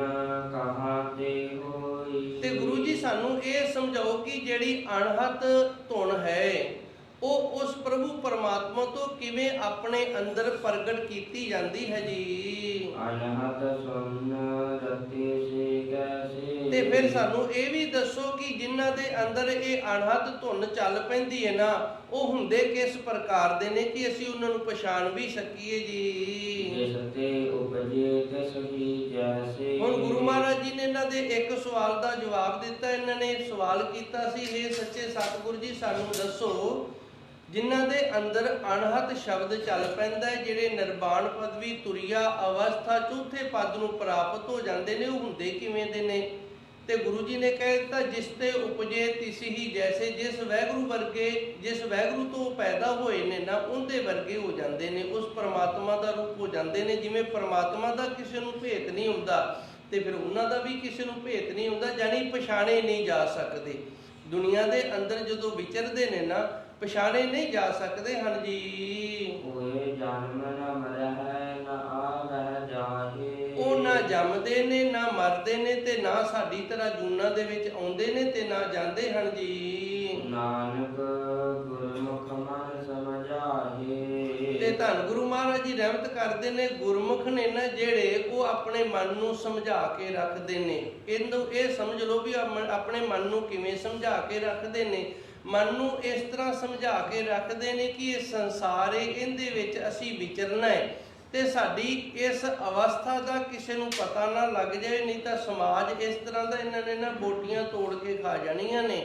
ਕਹਾਤੇ ਹੋਈ। ਤੇ ਗੁਰੂ ਜੀ ਸਾਨੂੰ ਇਹ ਸਮਝਾਓ ਕਿ ਜਿਹੜੀ ਅਣਹਦ ਧੁਨ ਹੈ ਉਹ ਉਸ ਪ੍ਰਭੂ ਪਰਮਾਤਮਾ ਤੋਂ ਕਿਵੇਂ ਆਪਣੇ ਅੰਦਰ ਪ੍ਰਗਟ ਕੀਤੀ ਜਾਂਦੀ ਹੈ ਜੀ। ਅਨਹਦ ਸੁਨ ਰਤੇ ਸੇ ਕੈਸੇ। ਤੇ ਫਿਰ ਸਾਨੂੰ ਇਹ ਵੀ ਦੱਸੋ ਕਿ ਜਿਨ੍ਹਾਂ ਦੇ ਅੰਦਰ ਇਹ ਅਣਹਦ ਧੁਨ ਚੱਲ ਪੈਂਦੀ ਹੈ ਨਾ, ਉਹ ਹੁੰਦੇ ਕਿਸ ਪ੍ਰਕਾਰ ਦੇ ਨੇ ਕਿ ਅਸੀਂ ਉਹਨਾਂ ਨੂੰ ਪਛਾਣ ਵੀ ਸਕੀਏ ਜੀ। ਜਿਸ ਤੇ ਉਪਜੇ ਤਿਸ ਹੀ ਜੈਸੇ। ਹੁਣ ਗੁਰੂ ਮਹਾਰਾਜ ਜੀ ਨੇ ਇਹਨਾਂ ਦੇ ਇੱਕ ਸਵਾਲ ਦਾ ਜਵਾਬ ਦਿੱਤਾ। ਇਹਨਾਂ ਨੇ ਸਵਾਲ ਕੀਤਾ ਸੀ, ਹੇ ਸੱਚੇ ਸਤਿਗੁਰੂ ਜੀ ਸਾਨੂੰ ਦੱਸੋ, ਜਿਨ੍ਹਾਂ ਦੇ ਅੰਦਰ ਅਣਹਦ ਸ਼ਬਦ ਚੱਲ ਪੈਂਦਾ ਹੈ, ਜਿਹੜੇ ਨਿਰਵਾਣ ਪਦਵੀ ਤੁਰੀਆ ਅਵਸਥਾ ਚੌਥੇ ਪਦ ਨੂੰ ਪ੍ਰਾਪਤ ਹੋ ਜਾਂਦੇ ਨੇ, ਉਹ ਹੁੰਦੇ ਕਿਵੇਂ ਦੇ ਨੇ? ਤੇ ਗੁਰੂ ਜੀ ਨੇ ਕਹਿ ਦਿੱਤਾ, ਜਿਸ ਤੇ ਉਪਜੇ ਤਿਸ ਹੀ ਜੈਸੇ। ਜਿਸ ਵਾਹਿਗੁਰੂ ਵਰਗੇ, ਜਿਸ ਵਾਹਿਗੁਰੂ ਤੋਂ ਪੈਦਾ ਹੋਏ ਨੇ ਨਾ, ਉਹਦੇ ਵਰਗੇ ਹੋ ਜਾਂਦੇ ਨੇ, ਉਸ ਪਰਮਾਤਮਾ ਦਾ ਰੂਪ ਹੋ ਜਾਂਦੇ ਨੇ। ਜਿਵੇਂ ਪਰਮਾਤਮਾ ਦਾ ਕਿਸੇ ਨੂੰ ਭੇਤ ਨਹੀਂ ਹੁੰਦਾ ਤੇ ਫਿਰ ਉਹਨਾਂ ਦਾ ਵੀ ਕਿਸੇ ਨੂੰ ਭੇਤ ਨਹੀਂ ਹੁੰਦਾ, ਜਾਨੀ ਪਛਾਣੇ ਨਹੀਂ ਜਾ ਸਕਦੇ। ਦੁਨੀਆ ਦੇ ਅੰਦਰ ਜਦੋਂ ਵਿਚਰਦੇ ਨੇ ਨਾ, ਪਛਾਣੇ ਨਹੀਂ ਜਾ ਸਕਦੇ ਹਨ ਜੀ। ਹੋਏ ਜਨਮ ਨ ਮਰਹਿ ਨ ਆਵਹਿ ਜਾਹੇ। ਉਹ ਨਾ ਜੰਮਦੇ ਨੇ, ਨਾ ਮਰਦੇ ਨੇ, ਤੇ ਨਾ ਸਾਡੀ ਤਰ੍ਹਾਂ ਜੂਨਾਂ ਦੇ ਵਿੱਚ ਆਉਂਦੇ ਨੇ ਤੇ ਨਾ ਜਾਂਦੇ ਹਨ ਜੀ। ਨਾਨਕ ਗੁਰਮੁਖ ਮਨ ਸਮਝਾਹੇ। ਤੇ ਧੰਨ ਗੁਰੂ ਮਹਾਰਾਜ ਜੀ ਰਹਿਮਤ ਕਰਦੇ ਨੇ, ਗੁਰਮੁਖ ਨੇ ਨਾ ਜਿਹੜੇ, ਉਹ ਆਪਣੇ ਮਨ ਨੂੰ ਸਮਝਾ ਕੇ ਰੱਖਦੇ ਨੇ। ਇਹਨੂੰ ਇਹ ਸਮਝ ਲਓ ਵੀ ਆਪਣੇ ਮਨ ਨੂੰ ਕਿਵੇਂ ਸਮਝਾ ਕੇ ਰੱਖਦੇ ਨੇ। ਮਨ ਨੂੰ ਇਸ ਤਰ੍ਹਾਂ ਸਮਝਾ ਕੇ ਰੱਖਦੇ ਨੇ ਕਿ ਇਹ ਸੰਸਾਰ ਹੈ, ਇਹਦੇ ਵਿੱਚ ਅਸੀਂ ਵਿਚਰਨਾ ਹੈ ਤੇ ਸਾਡੀ ਇਸ ਅਵਸਥਾ ਦਾ ਕਿਸੇ ਨੂੰ ਪਤਾ ਨਾ ਲੱਗ ਜਾਏ, ਨਹੀਂ ਤਾਂ ਸਮਾਜ ਇਸ ਤਰ੍ਹਾਂ ਦਾ ਇਹਨਾਂ ਨੇ ਨਾ ਬੋਟੀਆਂ ਤੋੜ ਕੇ ਖਾ ਜਾਣੀਆਂ ਨੇ।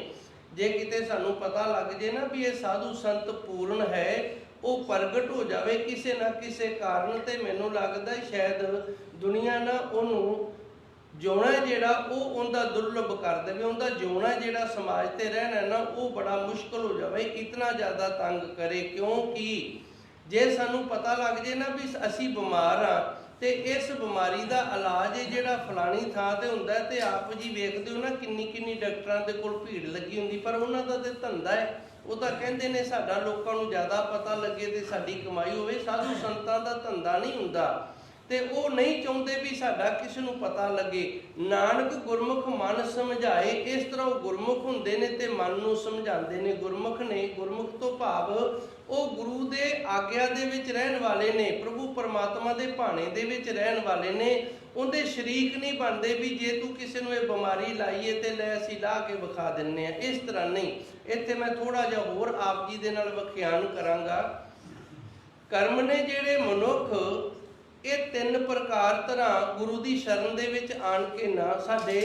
ਜੇ ਕਿਤੇ ਸਾਨੂੰ ਪਤਾ ਲੱਗ ਜੇ ਨਾ ਵੀ ਇਹ ਸਾਧੂ ਸੰਤ ਪੂਰਨ ਹੈ, ਉਹ ਪ੍ਰਗਟ ਹੋ ਜਾਵੇ ਕਿਸੇ ਨਾ ਕਿਸੇ ਕਾਰਨ, ਤੇ ਮੈਨੂੰ ਲੱਗਦਾ ਸ਼ਾਇਦ ਦੁਨੀਆ ਨਾ ਉਹਨੂੰ ਜਿਉਣਾ ਜਿਹੜਾ ਉਹ ਉਹਦਾ ਦੁਰਲਭ ਕਰ ਦੇਵੇ। ਉਹਦਾ ਜਿਉਣਾ ਜਿਹੜਾ ਸਮਾਜ ਤੇ ਰਹਿਣਾ ਨਾ ਉਹ ਬੜਾ ਮੁਸ਼ਕਲ ਹੋ ਜਾਵੇ, ਇਤਨਾ ਜ਼ਿਆਦਾ ਤੰਗ ਕਰੇ। ਕਿਉਂਕਿ ਜੇ ਸਾਨੂੰ ਪਤਾ ਲੱਗ ਜੇ ਨਾ ਵੀ ਅਸੀਂ ਬਿਮਾਰ ਆ ਤੇ ਇਸ ਬਿਮਾਰੀ ਦਾ ਇਲਾਜ ਜਿਹੜਾ ਫਲਾਣੀ ਥਾਂ ਤੇ ਹੁੰਦਾ, ਤੇ ਆਪ ਜੀ ਵੇਖਦੇ ਹੋ ਨਾ ਕਿੰਨੀ ਡਾਕਟਰਾਂ ਦੇ ਕੋਲ ਭੀੜ ਲੱਗੀ ਹੁੰਦੀ, ਪਰ ਉਹਨਾਂ ਦਾ ਤੇ ਧੰਦਾ ਹੈ, ਉਹ ਤਾਂ ਕਹਿੰਦੇ ਨੇ ਸਾਡਾ ਲੋਕਾਂ ਨੂੰ ਜ਼ਿਆਦਾ ਪਤਾ ਲੱਗੇ ਤੇ ਸਾਡੀ ਕਮਾਈ ਹੋਵੇ। ਸਾਧੂ ਸੰਤਾਂ ਦਾ ਧੰਦਾ ਨਹੀਂ ਹੁੰਦਾ, ਤੇ ਉਹ ਨਹੀਂ ਚਾਹੁੰਦੇ ਵੀ ਸਾਡਾ ਕਿਸੇ ਨੂੰ ਪਤਾ ਲੱਗੇ। ਨਾਨਕ ਗੁਰਮੁਖ ਮਨ ਸਮਝਾਏ, ਇਸ ਤਰ੍ਹਾਂ ਉਹ ਗੁਰਮੁਖ ਹੁੰਦੇ ਨੇ ਤੇ ਮਨ ਨੂੰ ਸਮਝਾਉਂਦੇ ਨੇ। ਗੁਰਮੁਖ ਨੇ, ਗੁਰਮੁਖ ਤੋਂ ਭਾਵ ਉਹ ਗੁਰੂ ਦੇ ਆਗਿਆ ਦੇ ਵਿੱਚ ਰਹਿਣ ਵਾਲੇ ਨੇ, ਪ੍ਰਭੂ ਪਰਮਾਤਮਾ ਦੇ ਭਾਣੇ ਦੇ ਵਿੱਚ ਰਹਿਣ ਵਾਲੇ ਨੇ। ਉਹਦੇ ਸ਼ਰੀਕ ਨਹੀਂ ਬਣਦੇ ਵੀ ਜੇ ਤੂੰ ਕਿਸੇ ਨੂੰ ਇਹ ਬਿਮਾਰੀ ਲਾਈਏ ਤੇ ਲੈ ਅਸੀਂ ਲਾ ਕੇ ਵਿਖਾ ਦਿੰਨੇ ਆ, ਇਸ ਤਰ੍ਹਾਂ ਨਹੀਂ। ਇੱਥੇ ਮੈਂ ਥੋੜਾ ਜਿਹਾ ਹੋਰ ਆਪ ਜੀ ਦੇ ਨਾਲ ਵਿਖਿਆਨ ਕਰਾਂਗਾ। ਕਰਮ ਨੇ ਜਿਹੜੇ ਮਨੁੱਖ ਇਹ ਤਿੰਨ ਪ੍ਰਕਾਰ ਤਰ੍ਹਾਂ ਗੁਰੂ ਦੀ ਸ਼ਰਨ ਦੇ ਵਿੱਚ ਆਣ ਕੇ ਨਾ ਸਾਡੇ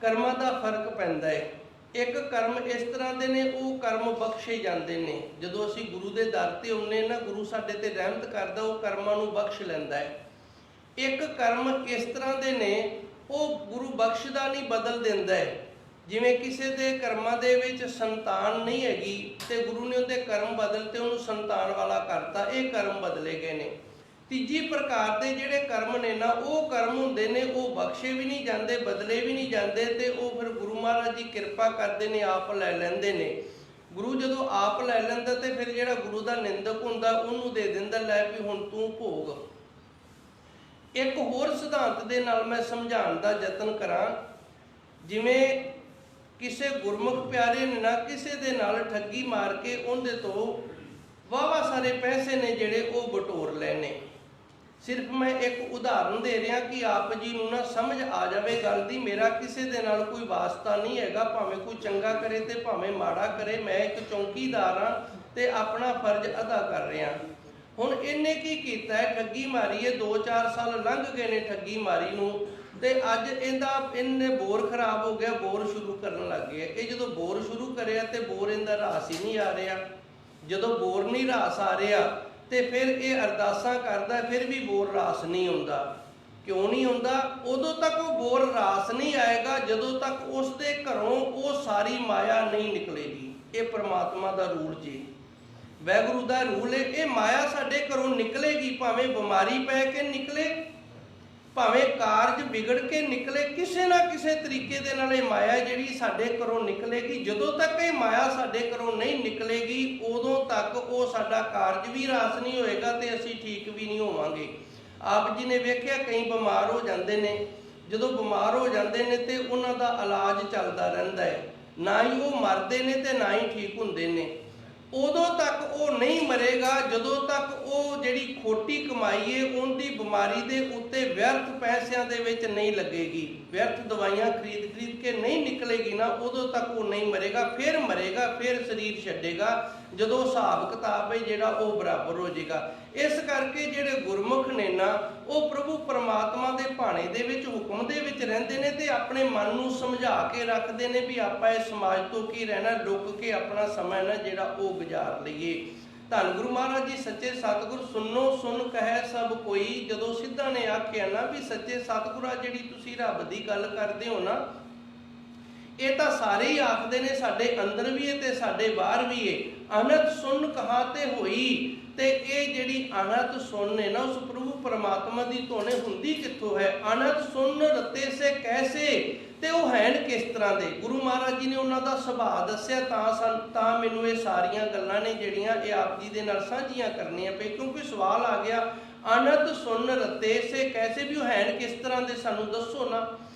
ਕਰਮਾਂ ਦਾ ਫਰਕ ਪੈਂਦਾ ਹੈ। ਇੱਕ ਕਰਮ ਇਸ ਤਰ੍ਹਾਂ ਦੇ ਨੇ, ਉਹ ਕਰਮ ਬਖਸ਼ੇ ਜਾਂਦੇ ਨੇ। ਜਦੋਂ ਅਸੀਂ ਗੁਰੂ ਦੇ ਦਰ ਤੇ ਆਉਂਦੇ ਨਾ, ਗੁਰੂ ਸਾਡੇ ਤੇ ਰਹਿਮਤ ਕਰਦਾ, ਉਹ ਕਰਮਾਂ ਨੂੰ ਬਖਸ਼ ਲੈਂਦਾ ਹੈ। ਇੱਕ ਕਰਮ ਇਸ ਤਰ੍ਹਾਂ ਦੇ ਨੇ, ਉਹ ਗੁਰੂ ਬਖਸ਼ਦਾ ਨਹੀਂ, ਬਦਲ ਦਿੰਦਾ ਹੈ। ਜਿਵੇਂ ਕਿਸੇ ਦੇ ਕਰਮਾਂ ਦੇ ਵਿੱਚ ਸੰਤਾਨ ਨਹੀਂ ਹੈਗੀ ਤੇ ਗੁਰੂ ਨੇ ਉਹਦੇ ਕਰਮ ਬਦਲ ਤੇ ਉਹਨੂੰ ਸੰਤਾਨ ਵਾਲਾ ਕਰਤਾ, ਇਹ ਕਰਮ ਬਦਲੇ ਗਏ ਨੇ। ਤੀਜੀ ਪ੍ਰਕਾਰ ਦੇ ਜਿਹੜੇ ਕਰਮ ਨੇ ਨਾ, ਉਹ ਕਰਮ ਹੁੰਦੇ ਨੇ, ਉਹ ਬਖਸ਼ੇ ਵੀ ਨਹੀਂ ਜਾਂਦੇ, ਬਦਲੇ ਵੀ ਨਹੀਂ ਜਾਂਦੇ, ਤੇ ਉਹ ਫਿਰ ਗੁਰੂ ਮਹਾਰਾਜ ਜੀ ਕਿਰਪਾ ਕਰਦੇ ਨੇ, ਆਪ ਲੈ ਲੈਂਦੇ ਨੇ। ਗੁਰੂ ਜਦੋਂ ਆਪ ਲੈ ਲੈਂਦਾ ਤੇ ਫਿਰ ਜਿਹੜਾ ਗੁਰੂ ਦਾ ਨਿੰਦਕ ਹੁੰਦਾ ਉਹਨੂੰ ਦੇ ਦਿੰਦਾ, ਲੈ ਵੀ ਹੁਣ ਤੂੰ ਭੋਗ। ਇੱਕ ਹੋਰ ਸਿਧਾਂਤ ਦੇ ਨਾਲ ਮੈਂ ਸਮਝਾਉਣ ਦਾ ਯਤਨ ਕਰਾਂ। ਜਿਵੇਂ ਕਿਸੇ ਗੁਰਮੁਖ ਪਿਆਰੇ ਨੇ ਨਾ ਕਿਸੇ ਦੇ ਨਾਲ ਠੱਗੀ ਮਾਰ ਕੇ ਉਹਦੇ ਤੋਂ ਵਾਹਵਾ ਸਾਰੇ ਪੈਸੇ ਨੇ ਜਿਹੜੇ ਉਹ ਬਟੋਰ ਲੈਣੇ। ਸਿਰਫ ਮੈਂ ਇੱਕ ਉਦਾਹਰਨ ਦੇ ਰਿਹਾ ਕਿ ਆਪ ਜੀ ਨੂੰ ਨਾ ਸਮਝ ਆ ਜਾਵੇ ਗੱਲ ਦੀ। ਮੇਰਾ ਕਿਸੇ ਦੇ ਨਾਲ ਕੋਈ ਵਾਸਤਾ ਨਹੀਂ ਹੈਗਾ, ਭਾਵੇਂ ਕੋਈ ਚੰਗਾ ਕਰੇ ਤੇ ਭਾਵੇਂ ਮਾੜਾ ਕਰੇ। ਮੈਂ ਇੱਕ ਚੌਂਕੀਦਾਰ ਹਾਂ ਤੇ ਆਪਣਾ ਫਰਜ਼ ਅਦਾ ਕਰ ਰਿਹਾ। ਹੁਣ ਇਹਨੇ ਕੀ ਕੀਤਾ ਹੈ, ਠੱਗੀ ਮਾਰੀ ਹੈ। 2-4 ਸਾਲ ਲੰਘ ਗਏ ਨੇ ਠੱਗੀ ਮਾਰੀ ਨੂੰ, ਤੇ ਅੱਜ ਇਹਨੇ ਬੋਰ ਖਰਾਬ ਹੋ ਗਿਆ, ਬੋਰ ਸ਼ੁਰੂ ਕਰਨ ਲੱਗ ਗਿਆ। ਇਹ ਜਦੋਂ ਬੋਰ ਸ਼ੁਰੂ ਕਰਿਆ ਤੇ ਬੋਰ ਇਹਦਾ ਰਾਸ ਹੀ ਨਹੀਂ ਆ ਰਿਹਾ। ਜਦੋਂ ਬੋਰ ਨਹੀਂ ਰਾਸ ਆ ਰਿਹਾ ਤੇ ਫਿਰ ਇਹ ਅਰਦਾਸਾਂ ਕਰਦਾ, ਫਿਰ ਵੀ ਬੋਰ ਰਾਸ ਨਹੀਂ ਆਉਂਦਾ। ਕਿਉਂ ਨਹੀਂ ਆਉਂਦਾ? ਉਦੋਂ ਤੱਕ ਉਹ ਬੋਰ ਰਾਸ ਨਹੀਂ ਆਏਗਾ ਜਦੋਂ ਤੱਕ ਉਸ ਦੇ ਘਰੋਂ ਉਹ ਸਾਰੀ ਮਾਇਆ ਨਹੀਂ ਨਿਕਲੇਗੀ। ਇਹ ਪਰਮਾਤਮਾ ਦਾ ਰੂਲ ਜੀ, ਵਾਹਿਗੁਰੂ ਦਾ ਰੂਲ ਹੈ। ਇਹ ਮਾਇਆ ਸਾਡੇ ਘਰੋਂ ਨਿਕਲੇਗੀ, ਭਾਵੇਂ ਬਿਮਾਰੀ ਪੈ ਕੇ ਨਿਕਲੇ, ਭਾਵੇਂ ਕਾਰਜ ਵਿਗੜ ਕੇ ਨਿਕਲੇ, ਕਿਸੇ ਨਾ ਕਿਸੇ ਤਰੀਕੇ ਦੇ ਨਾਲ ਇਹ ਮਾਇਆ ਜਿਹੜੀ ਸਾਡੇ ਘਰੋਂ ਨਿਕਲੇਗੀ। ਜਦੋਂ ਤੱਕ ਇਹ ਮਾਇਆ ਸਾਡੇ ਘਰੋਂ ਨਹੀਂ ਨਿਕਲੇਗੀ ਉਦੋਂ ਤੱਕ ਉਹ ਸਾਡਾ ਕਾਰਜ ਵੀ ਰਾਸ ਨਹੀਂ ਹੋਏਗਾ ਤੇ ਅਸੀਂ ਠੀਕ ਵੀ ਨਹੀਂ ਹੋਵਾਂਗੇ। ਆਪ ਜੀ ਨੇ ਵੇਖਿਆ ਕਈ ਬਿਮਾਰ ਹੋ ਜਾਂਦੇ ਨੇ, ਜਦੋਂ ਬਿਮਾਰ ਹੋ ਜਾਂਦੇ ਨੇ ਤੇ ਉਹਨਾਂ ਦਾ ਇਲਾਜ ਚੱਲਦਾ ਰਹਿੰਦਾ ਹੈ, ਨਾ ਹੀ ਉਹ ਮਰਦੇ ਨੇ ਤੇ ਨਾ ਹੀ ਠੀਕ ਹੁੰਦੇ ਨੇ। ਉਦੋਂ ਤੱਕ ਉਹ ਨਹੀਂ ਮਰੇਗਾ ਜਦੋਂ ਤੱਕ ਉਹ ਜਿਹੜੀ ਖੋਟੀ ਕਮਾਈ ਹੈ ਉਹਦੀ ਬਿਮਾਰੀ ਦੇ ਉੱਤੇ ਵਿਅਰਥ ਪੈਸਿਆਂ ਦੇ ਵਿੱਚ ਨਹੀਂ ਲੱਗੇਗੀ, ਵਿਅਰਥ ਦਵਾਈਆਂ ਖਰੀਦ ਕੇ ਨਹੀਂ ਨਿਕਲੇਗੀ ਨਾ, ਉਦੋਂ ਤੱਕ ਉਹ ਨਹੀਂ ਮਰੇਗਾ। ਫਿਰ ਮਰੇਗਾ, ਫਿਰ ਸਰੀਰ ਛੱਡੇਗਾ ਜਦੋਂ ਹਿਸਾਬ ਕਿਤਾਬ ਹੈ ਜਿਹੜਾ ਉਹ ਬਰਾਬਰ ਹੋ ਜਾਏਗਾ। ਇਸ ਕਰਕੇ ਜਿਹੜੇ ਗੁਰਮੁਖ ਨੇ ਨਾ, ਉਹ ਪ੍ਰਭੂ ਪਰਮਾਤਮਾ ਦੇ ਭਾਣੇ ਦੇ ਵਿੱਚ, ਹੁਕਮ ਦੇ ਵਿੱਚ ਰਹਿੰਦੇ ਨੇ ਤੇ ਆਪਣੇ ਮਨ ਨੂੰ ਸਮਝਾ ਕੇ ਰੱਖਦੇ ਨੇ ਵੀ ਆਪਾਂ ਇਸ ਸਮਾਜ ਤੋਂ ਕੀ ਰਹਿਣਾ, ਲੁੱਕ ਕੇ ਆਪਣਾ ਸਮਾਂ ਨਾ ਜਿਹੜਾ ਉਹ ਗੁਜ਼ਾਰ ਲਈਏ। ਧੰਨ ਗੁਰੂ ਮਹਾਰਾਜ ਜੀ ਸੱਚੇ ਸਤਿਗੁਰ ਸੁਣੋ ਸੁਣ ਕਹੈ ਸਭ ਕੋਈ। ਜਦੋਂ ਸਿੱਧਾ ਨੇ ਆਖਿਆ ਨਾ ਵੀ ਸੱਚੇ ਸਤਿਗੁਰਾਂ ਜਿਹੜੀ ਤੁਸੀਂ ਰੱਬ ਦੀ ਗੱਲ ਕਰਦੇ ਹੋ ਨਾ, ਇਹ ਤਾਂ ਸਾਰੇ ਹੀ ਆਖਦੇ ਨੇ, ਸਾਡੇ ਅੰਦਰ ਵੀ ਹੈ ਤੇ ਸਾਡੇ ਬਾਹਰ ਵੀ ਹੈ। ਅਨਹਦ ਸੁਣ ਕਹਾ ਤੇ ਹੋਈ। ਤੇ ਇਹ ਜਿਹੜੀ ਅਨਹਦ ਸੁਣ ਹੈ ਨਾ, ਉਸ ਪ੍ਰਭੂ ਪਰਮਾਤਮਾ ਦੀ ਧੁਨ ਹੁੰਦੀ ਕਿੱਥੋਂ ਹੈ? ਅਨਹਦ ਸੁਣ ਰਤੇ ਸੇ ਕੈਸੇ, ਤੇ ਉਹ ਹੈਨ ਕਿਸ ਤਰ੍ਹਾਂ ਦੇ? ਗੁਰੂ ਮਹਾਰਾਜ ਜੀ ਨੇ ਉਹਨਾਂ ਦਾ ਸੁਭਾਅ ਦੱਸਿਆ, ਤਾਂ ਮੈਨੂੰ ਇਹ ਸਾਰੀਆਂ ਗੱਲਾਂ ਨੇ ਜਿਹੜੀਆਂ ਇਹ ਆਪ ਜੀ ਦੇ ਨਾਲ ਸਾਂਝੀਆਂ ਕਰਨੀਆਂ ਪਈ। ਕਿਉਂਕਿ ਸਵਾਲ ਆ ਗਿਆ ਅਨਹਦ ਸੁਣ ਰਤੇ ਸੇ ਕੈਸੇ, ਵੀ ਉਹ ਹੈਨ ਕਿਸ ਤਰ੍ਹਾਂ ਦੇ, ਸਾਨੂੰ ਦੱਸੋ ਨਾ।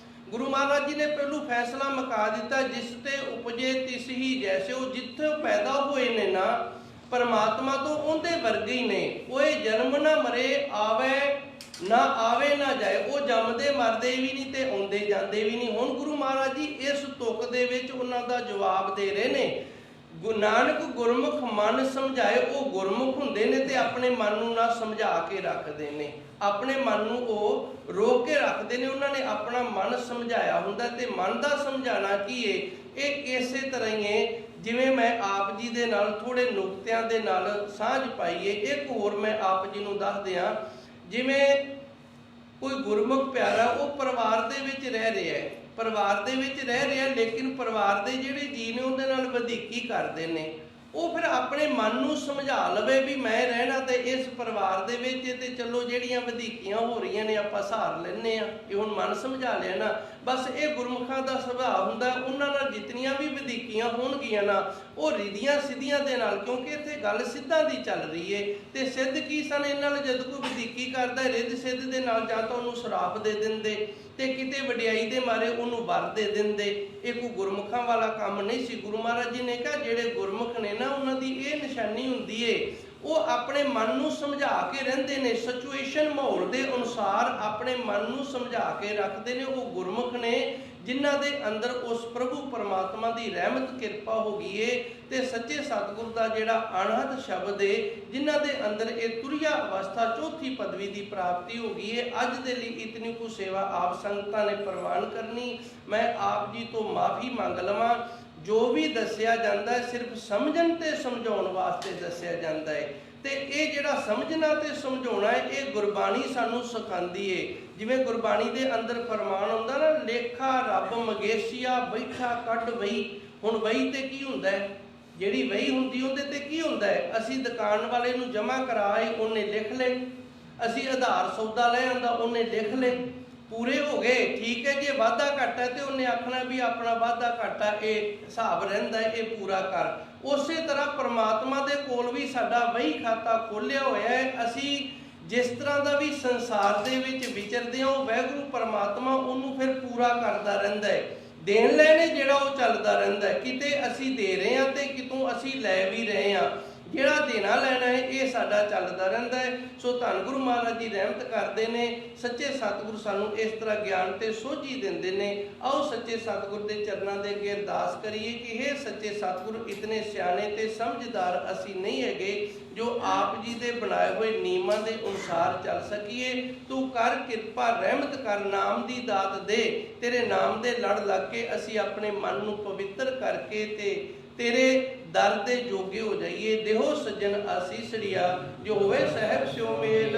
ਗੁਰੂ ਮਹਾਰਾਜ ਜੀ ਨੇ ਪਹਿਲੂ ਫੈਸਲਾ ਮੁਕਾ ਦਿੱਤਾ, ਜਿਸ ਤੇ ਉਪਜੇ ਤਿਸ ਹੀ ਜੈਸੇ। ਉਹ ਜਿੱਥੇ ਪੈਦਾ ਹੋਏ ਨੇ ਨਾ ਪਰਮਾਤਮਾ ਤੋਂ, ਉਹਦੇ ਵਰਗੇ ਹੀ ਨੇ। ਉਹ ਜਨਮ ਨਾ ਮਰੇ, ਆਵੇ ਨਾ ਆਵੇ ਨਾ ਜਾਏ। ਉਹ ਜੰਮਦੇ ਮਰਦੇ ਵੀ ਨਹੀਂ ਤੇ ਆਉਂਦੇ ਜਾਂਦੇ ਵੀ ਨਹੀਂ। ਹੁਣ ਗੁਰੂ ਮਹਾਰਾਜ ਜੀ ਇਸ ਤੁਕ ਦੇ ਵਿੱਚ ਉਹਨਾਂ ਦਾ ਜਵਾਬ ਦੇ ਰਹੇ ਨੇ ਨਾਨਕ ਗੁਰਮੁਖ ਮਨ ਸਮਝਾਏ। ਉਹ ਗੁਰਮੁਖ ਹੁੰਦੇ ਨੇ ਤੇ ਆਪਣੇ ਮਨ ਨੂੰ ਨਾ ਸਮਝਾ ਕੇ ਰੱਖਦੇ ਨੇ, ਆਪਣੇ ਮਨ ਨੂੰ ਉਹ ਰੋਕ ਕੇ ਰੱਖਦੇ ਨੇ। ਉਹਨਾਂ ਨੇ ਆਪਣਾ ਮਨ ਸਮਝਾਇਆ ਹੁੰਦਾ। ਤੇ ਮਨ ਦਾ ਸਮਝਾਣਾ ਕੀ ਹੈ? ਇਹ ਇਸੇ ਤਰ੍ਹਾਂ ਹੀ ਹੈ ਜਿਵੇਂ ਮੈਂ ਆਪ ਜੀ ਦੇ ਨਾਲ ਥੋੜੇ ਨੁਕਤਿਆਂ ਦੇ ਨਾਲ ਸਾਂਝ ਪਾਈਏ। ਇੱਕ ਹੋਰ ਮੈਂ ਆਪ ਜੀ ਨੂੰ ਦੱਸ ਦਿਆਂ, ਜਿਵੇਂ ਕੋਈ ਗੁਰਮੁਖ ਪਿਆਰਾ ਉਹ ਪਰਿਵਾਰ ਦੇ ਵਿੱਚ ਰਹਿ ਰਿਹਾ ਹੈ, ਪਰਿਵਾਰ ਦੇ ਵਿੱਚ ਰਹਿ ਰਿਹਾ, ਲੇਕਿਨ ਪਰਿਵਾਰ ਦੇ ਜਿਹੜੇ ਜੀਅ ਨੇ ਉਹਦੇ ਨਾਲ ਵਧੀਕੀ ਕਰਦੇ ਨੇ। ਉਹ ਫਿਰ ਆਪਣੇ ਮਨ ਨੂੰ ਸਮਝਾ ਲਵੇ ਵੀ ਮੈਂ ਰਹਿਣਾ ਤੇ ਇਸ ਪਰਿਵਾਰ ਦੇ ਵਿੱਚ, ਤੇ ਚਲੋ ਜਿਹੜੀਆਂ ਵਧੀਕੀਆਂ ਹੋ ਰਹੀਆਂ ਨੇ ਆਪਾਂ ਸਹਾਰ ਲੈਂਦੇ ਆ, ਇਹ ਹੁਣ ਮਨ ਸਮਝਾ ਲਿਆ ਨਾ। ਬਸ ਇਹ ਗੁਰਮੁਖਾਂ ਦਾ ਸੁਭਾਅ ਹੁੰਦਾ। ਉਹਨਾਂ ਨਾਲ ਜਿਤਨੀਆਂ ਵੀ ਵਧੀਕੀਆਂ ਹੋਣਗੀਆਂ ਨਾ, ਉਹ ਰਿਧੀਆਂ ਸਿੱਧੀਆਂ ਦੇ ਨਾਲ, ਕਿਉਂਕਿ ਇੱਥੇ ਗੱਲ ਸਿੱਧਾਂ ਦੀ ਚੱਲ ਰਹੀ ਏ। ਤੇ ਸਿੱਧ ਕੀ ਸਨ? ਇਹਨਾਂ ਨਾਲ ਜਦ ਕੋਈ ਵਧੀਕੀ ਕਰਦਾ ਰਿੱਧ ਸਿੱਧ ਦੇ ਨਾਲ, ਜਾਂ ਤਾਂ ਉਹਨੂੰ ਸ਼ਰਾਪ ਦੇ ਦਿੰਦੇ ਤੇ ਕਿਤੇ ਵਡਿਆਈ ਦੇ ਮਾਰੇ ਉਹਨੂੰ ਵਰ ਦੇ ਦਿੰਦੇ। ਇਹ ਕੋਈ ਗੁਰਮੁਖਾਂ ਵਾਲਾ ਕੰਮ ਨਹੀਂ ਸੀ। ਗੁਰੂ ਮਹਾਰਾਜ ਜੀ ਨੇ ਕਿਹਾ ਜਿਹੜੇ ਗੁਰਮੁਖ ਨੇ ਨਾ, ਉਹਨਾਂ ਦੀ ਇਹ ਨਿਸ਼ਾਨੀ ਹੁੰਦੀ ਏ, ਉਹ ਆਪਣੇ ਮਨ ਨੂੰ ਸਮਝਾ ਕੇ ਰਹਿੰਦੇ ਨੇ, ਸਿਚੁਏਸ਼ਨ ਮਾਹੌਲ ਦੇ ਅਨੁਸਾਰ ਆਪਣੇ ਮਨ ਨੂੰ ਸਮਝਾ ਕੇ ਰੱਖਦੇ ਨੇ। ਉਹ ਗੁਰਮੁਖ ਨੇ ਜਿਨ੍ਹਾਂ ਦੇ ਅੰਦਰ ਉਸ ਪ੍ਰਭੂ ਪਰਮਾਤਮਾ ਦੀ ਰਹਿਮਤ ਕਿਰਪਾ ਹੋ ਗਈ ਏ, ਤੇ ਸੱਚੇ ਸਤਿਗੁਰ ਦਾ ਜਿਹੜਾ ਅਣਹਦ ਸ਼ਬਦ ਏ, ਜਿਨ੍ਹਾਂ ਦੇ ਅੰਦਰ ਇਹ ਤੁਰਿਆ ਅਵਸਥਾ ਚੌਥੀ ਪਦਵੀ ਦੀ ਪ੍ਰਾਪਤੀ ਹੋ ਗਈ ਏ। ਅੱਜ ਦੇ ਲਈ ਇਤਨੀ ਕੁ ਸੇਵਾ ਆਪ ਸੰਗਤਾਂ ਨੇ ਪ੍ਰਵਾਨ ਕਰਨੀ। ਮੈਂ ਆਪ ਜੀ ਤੋਂ ਮਾਫੀ ਮੰਗ ਲਵਾਂ। ਜੋ ਵੀ ਦੱਸਿਆ ਜਾਂਦਾ ਹੈ ਸਿਰਫ ਸਮਝਣ ਤੇ ਸਮਝਾਉਣ ਵਾਸਤੇ ਦੱਸਿਆ ਜਾਂਦਾ ਹੈ। ਤੇ ਇਹ ਜਿਹੜਾ ਸਮਝਣਾ ਤੇ ਸਮਝਾਉਣਾ ਹੈ, ਇਹ ਗੁਰਬਾਣੀ ਸਾਨੂੰ ਸਿਖਾਉਂਦੀ ਏ। ਜਿਵੇਂ ਗੁਰਬਾਣੀ ਦੇ ਅੰਦਰ ਫਰਮਾਨ ਹੁੰਦਾ ਨਾ, ਲੇਖਾ ਰੱਬ ਮਗੇਸ਼ੀਆ ਬੈਠਾ ਕੱਢ ਵਈ। ਹੁਣ ਵਈ ਤੇ ਕੀ ਹੁੰਦਾ ਹੈ? ਜਿਹੜੀ ਵਈ ਹੁੰਦੀ ਉਹਦੇ ਤੇ ਕੀ ਹੁੰਦਾ ਹੈ? ਅਸੀਂ ਦੁਕਾਨ ਵਾਲੇ ਨੂੰ ਜਮ੍ਹਾਂ ਕਰਾਏ, ਉਹਨੇ ਲਿਖ ਲਏ। ਅਸੀਂ ਆਧਾਰ ਸੌਦਾ ਲੈ ਆਂਦਾ, ਉਹਨੇ ਲਿਖ ਲਏ। ਪੂਰੇ ਹੋ ਗਏ, ਠੀਕ ਹੈ। ਜੇ ਵਾਧਾ ਘਾਟਾ ਤੇ ਉਹਨੇ ਆਖਣਾ ਵੀ ਆਪਣਾ ਵਾਧਾ ਘਾਟਾ ਇਹ ਹਿਸਾਬ ਰਹਿੰਦਾ, ਇਹ ਪੂਰਾ ਕਰ। ਉਸੇ ਤਰ੍ਹਾਂ ਪਰਮਾਤਮਾ ਦੇ ਕੋਲ ਵੀ ਸਾਡਾ ਵਹੀ ਖਾਤਾ ਖੋਲਿਆ ਹੋਇਆ ਹੈ। ਅਸੀਂ ਜਿਸ ਤਰ੍ਹਾਂ ਦਾ ਵੀ ਸੰਸਾਰ ਦੇ ਵਿੱਚ ਵਿਚਰਦੇ ਹਾਂ, ਉਹ ਵਾਹਿਗੁਰੂ ਪਰਮਾਤਮਾ ਉਹਨੂੰ ਫਿਰ ਪੂਰਾ ਕਰਦਾ ਰਹਿੰਦਾ ਹੈ। ਦੇਣ ਲੈਣੇ ਜਿਹੜਾ ਉਹ ਚੱਲਦਾ ਰਹਿੰਦਾ ਹੈ। ਕਿਤੇ ਅਸੀਂ ਦੇ ਰਹੇ ਹਾਂ ਤੇ ਕਿਤੋਂ ਅਸੀਂ ਲੈ ਵੀ ਰਹੇ ਹਾਂ। ਜਿਹੜਾ ਦੇਣਾ ਲੈਣਾ ਹੈ ਇਹ ਸਾਡਾ ਚੱਲਦਾ ਰਹਿੰਦਾ ਹੈ। ਸੋ ਧੰਨ ਗੁਰੂ ਮਹਾਰਾਜ ਜੀ ਰਹਿਮਤ ਕਰਦੇ ਨੇ। ਸੱਚੇ ਸਤਿਗੁਰ ਸਾਨੂੰ ਇਸ ਤਰ੍ਹਾਂ ਗਿਆਨ ਤੇ ਸੋਝੀ ਦਿੰਦੇ ਨੇ। ਆਓ ਸੱਚੇ ਸਤਿਗੁਰ ਦੇ ਚਰਨਾਂ ਦੇ ਅੱਗੇ ਅਰਦਾਸ ਕਰੀਏ ਕਿ ਹੇ ਸੱਚੇ ਸਤਿਗੁਰ, ਇਤਨੇ ਸਿਆਣੇ ਤੇ ਸਮਝਦਾਰ ਅਸੀਂ ਨਹੀਂ ਹੈਗੇ ਜੋ ਆਪ ਜੀ ਦੇ ਬਣਾਏ ਹੋਏ ਨਿਯਮਾਂ ਦੇ ਅਨੁਸਾਰ ਚੱਲ ਸਕੀਏ। ਤੂੰ ਕਰ ਕਿਰਪਾ, ਰਹਿਮਤ ਕਰ, ਨਾਮ ਦੀ ਦਾਤ ਦੇ। ਤੇਰੇ ਨਾਮ ਦੇ ਲੜ ਲੱਗ ਕੇ ਅਸੀਂ ਆਪਣੇ ਮਨ ਨੂੰ ਪਵਿੱਤਰ ਕਰਕੇ ਤੇ ਤੇਰੇ ਦਰ ਦੇ ਜੋਗੇ ਹੋ ਜਾਈਏ। ਦੇਹੋ ਸੱਜਣ ਆਸੀਸੜੀਆ, ਜੋ ਹੋਵੇ ਸਹਿਬ ਸਿਓ ਮੇਲ।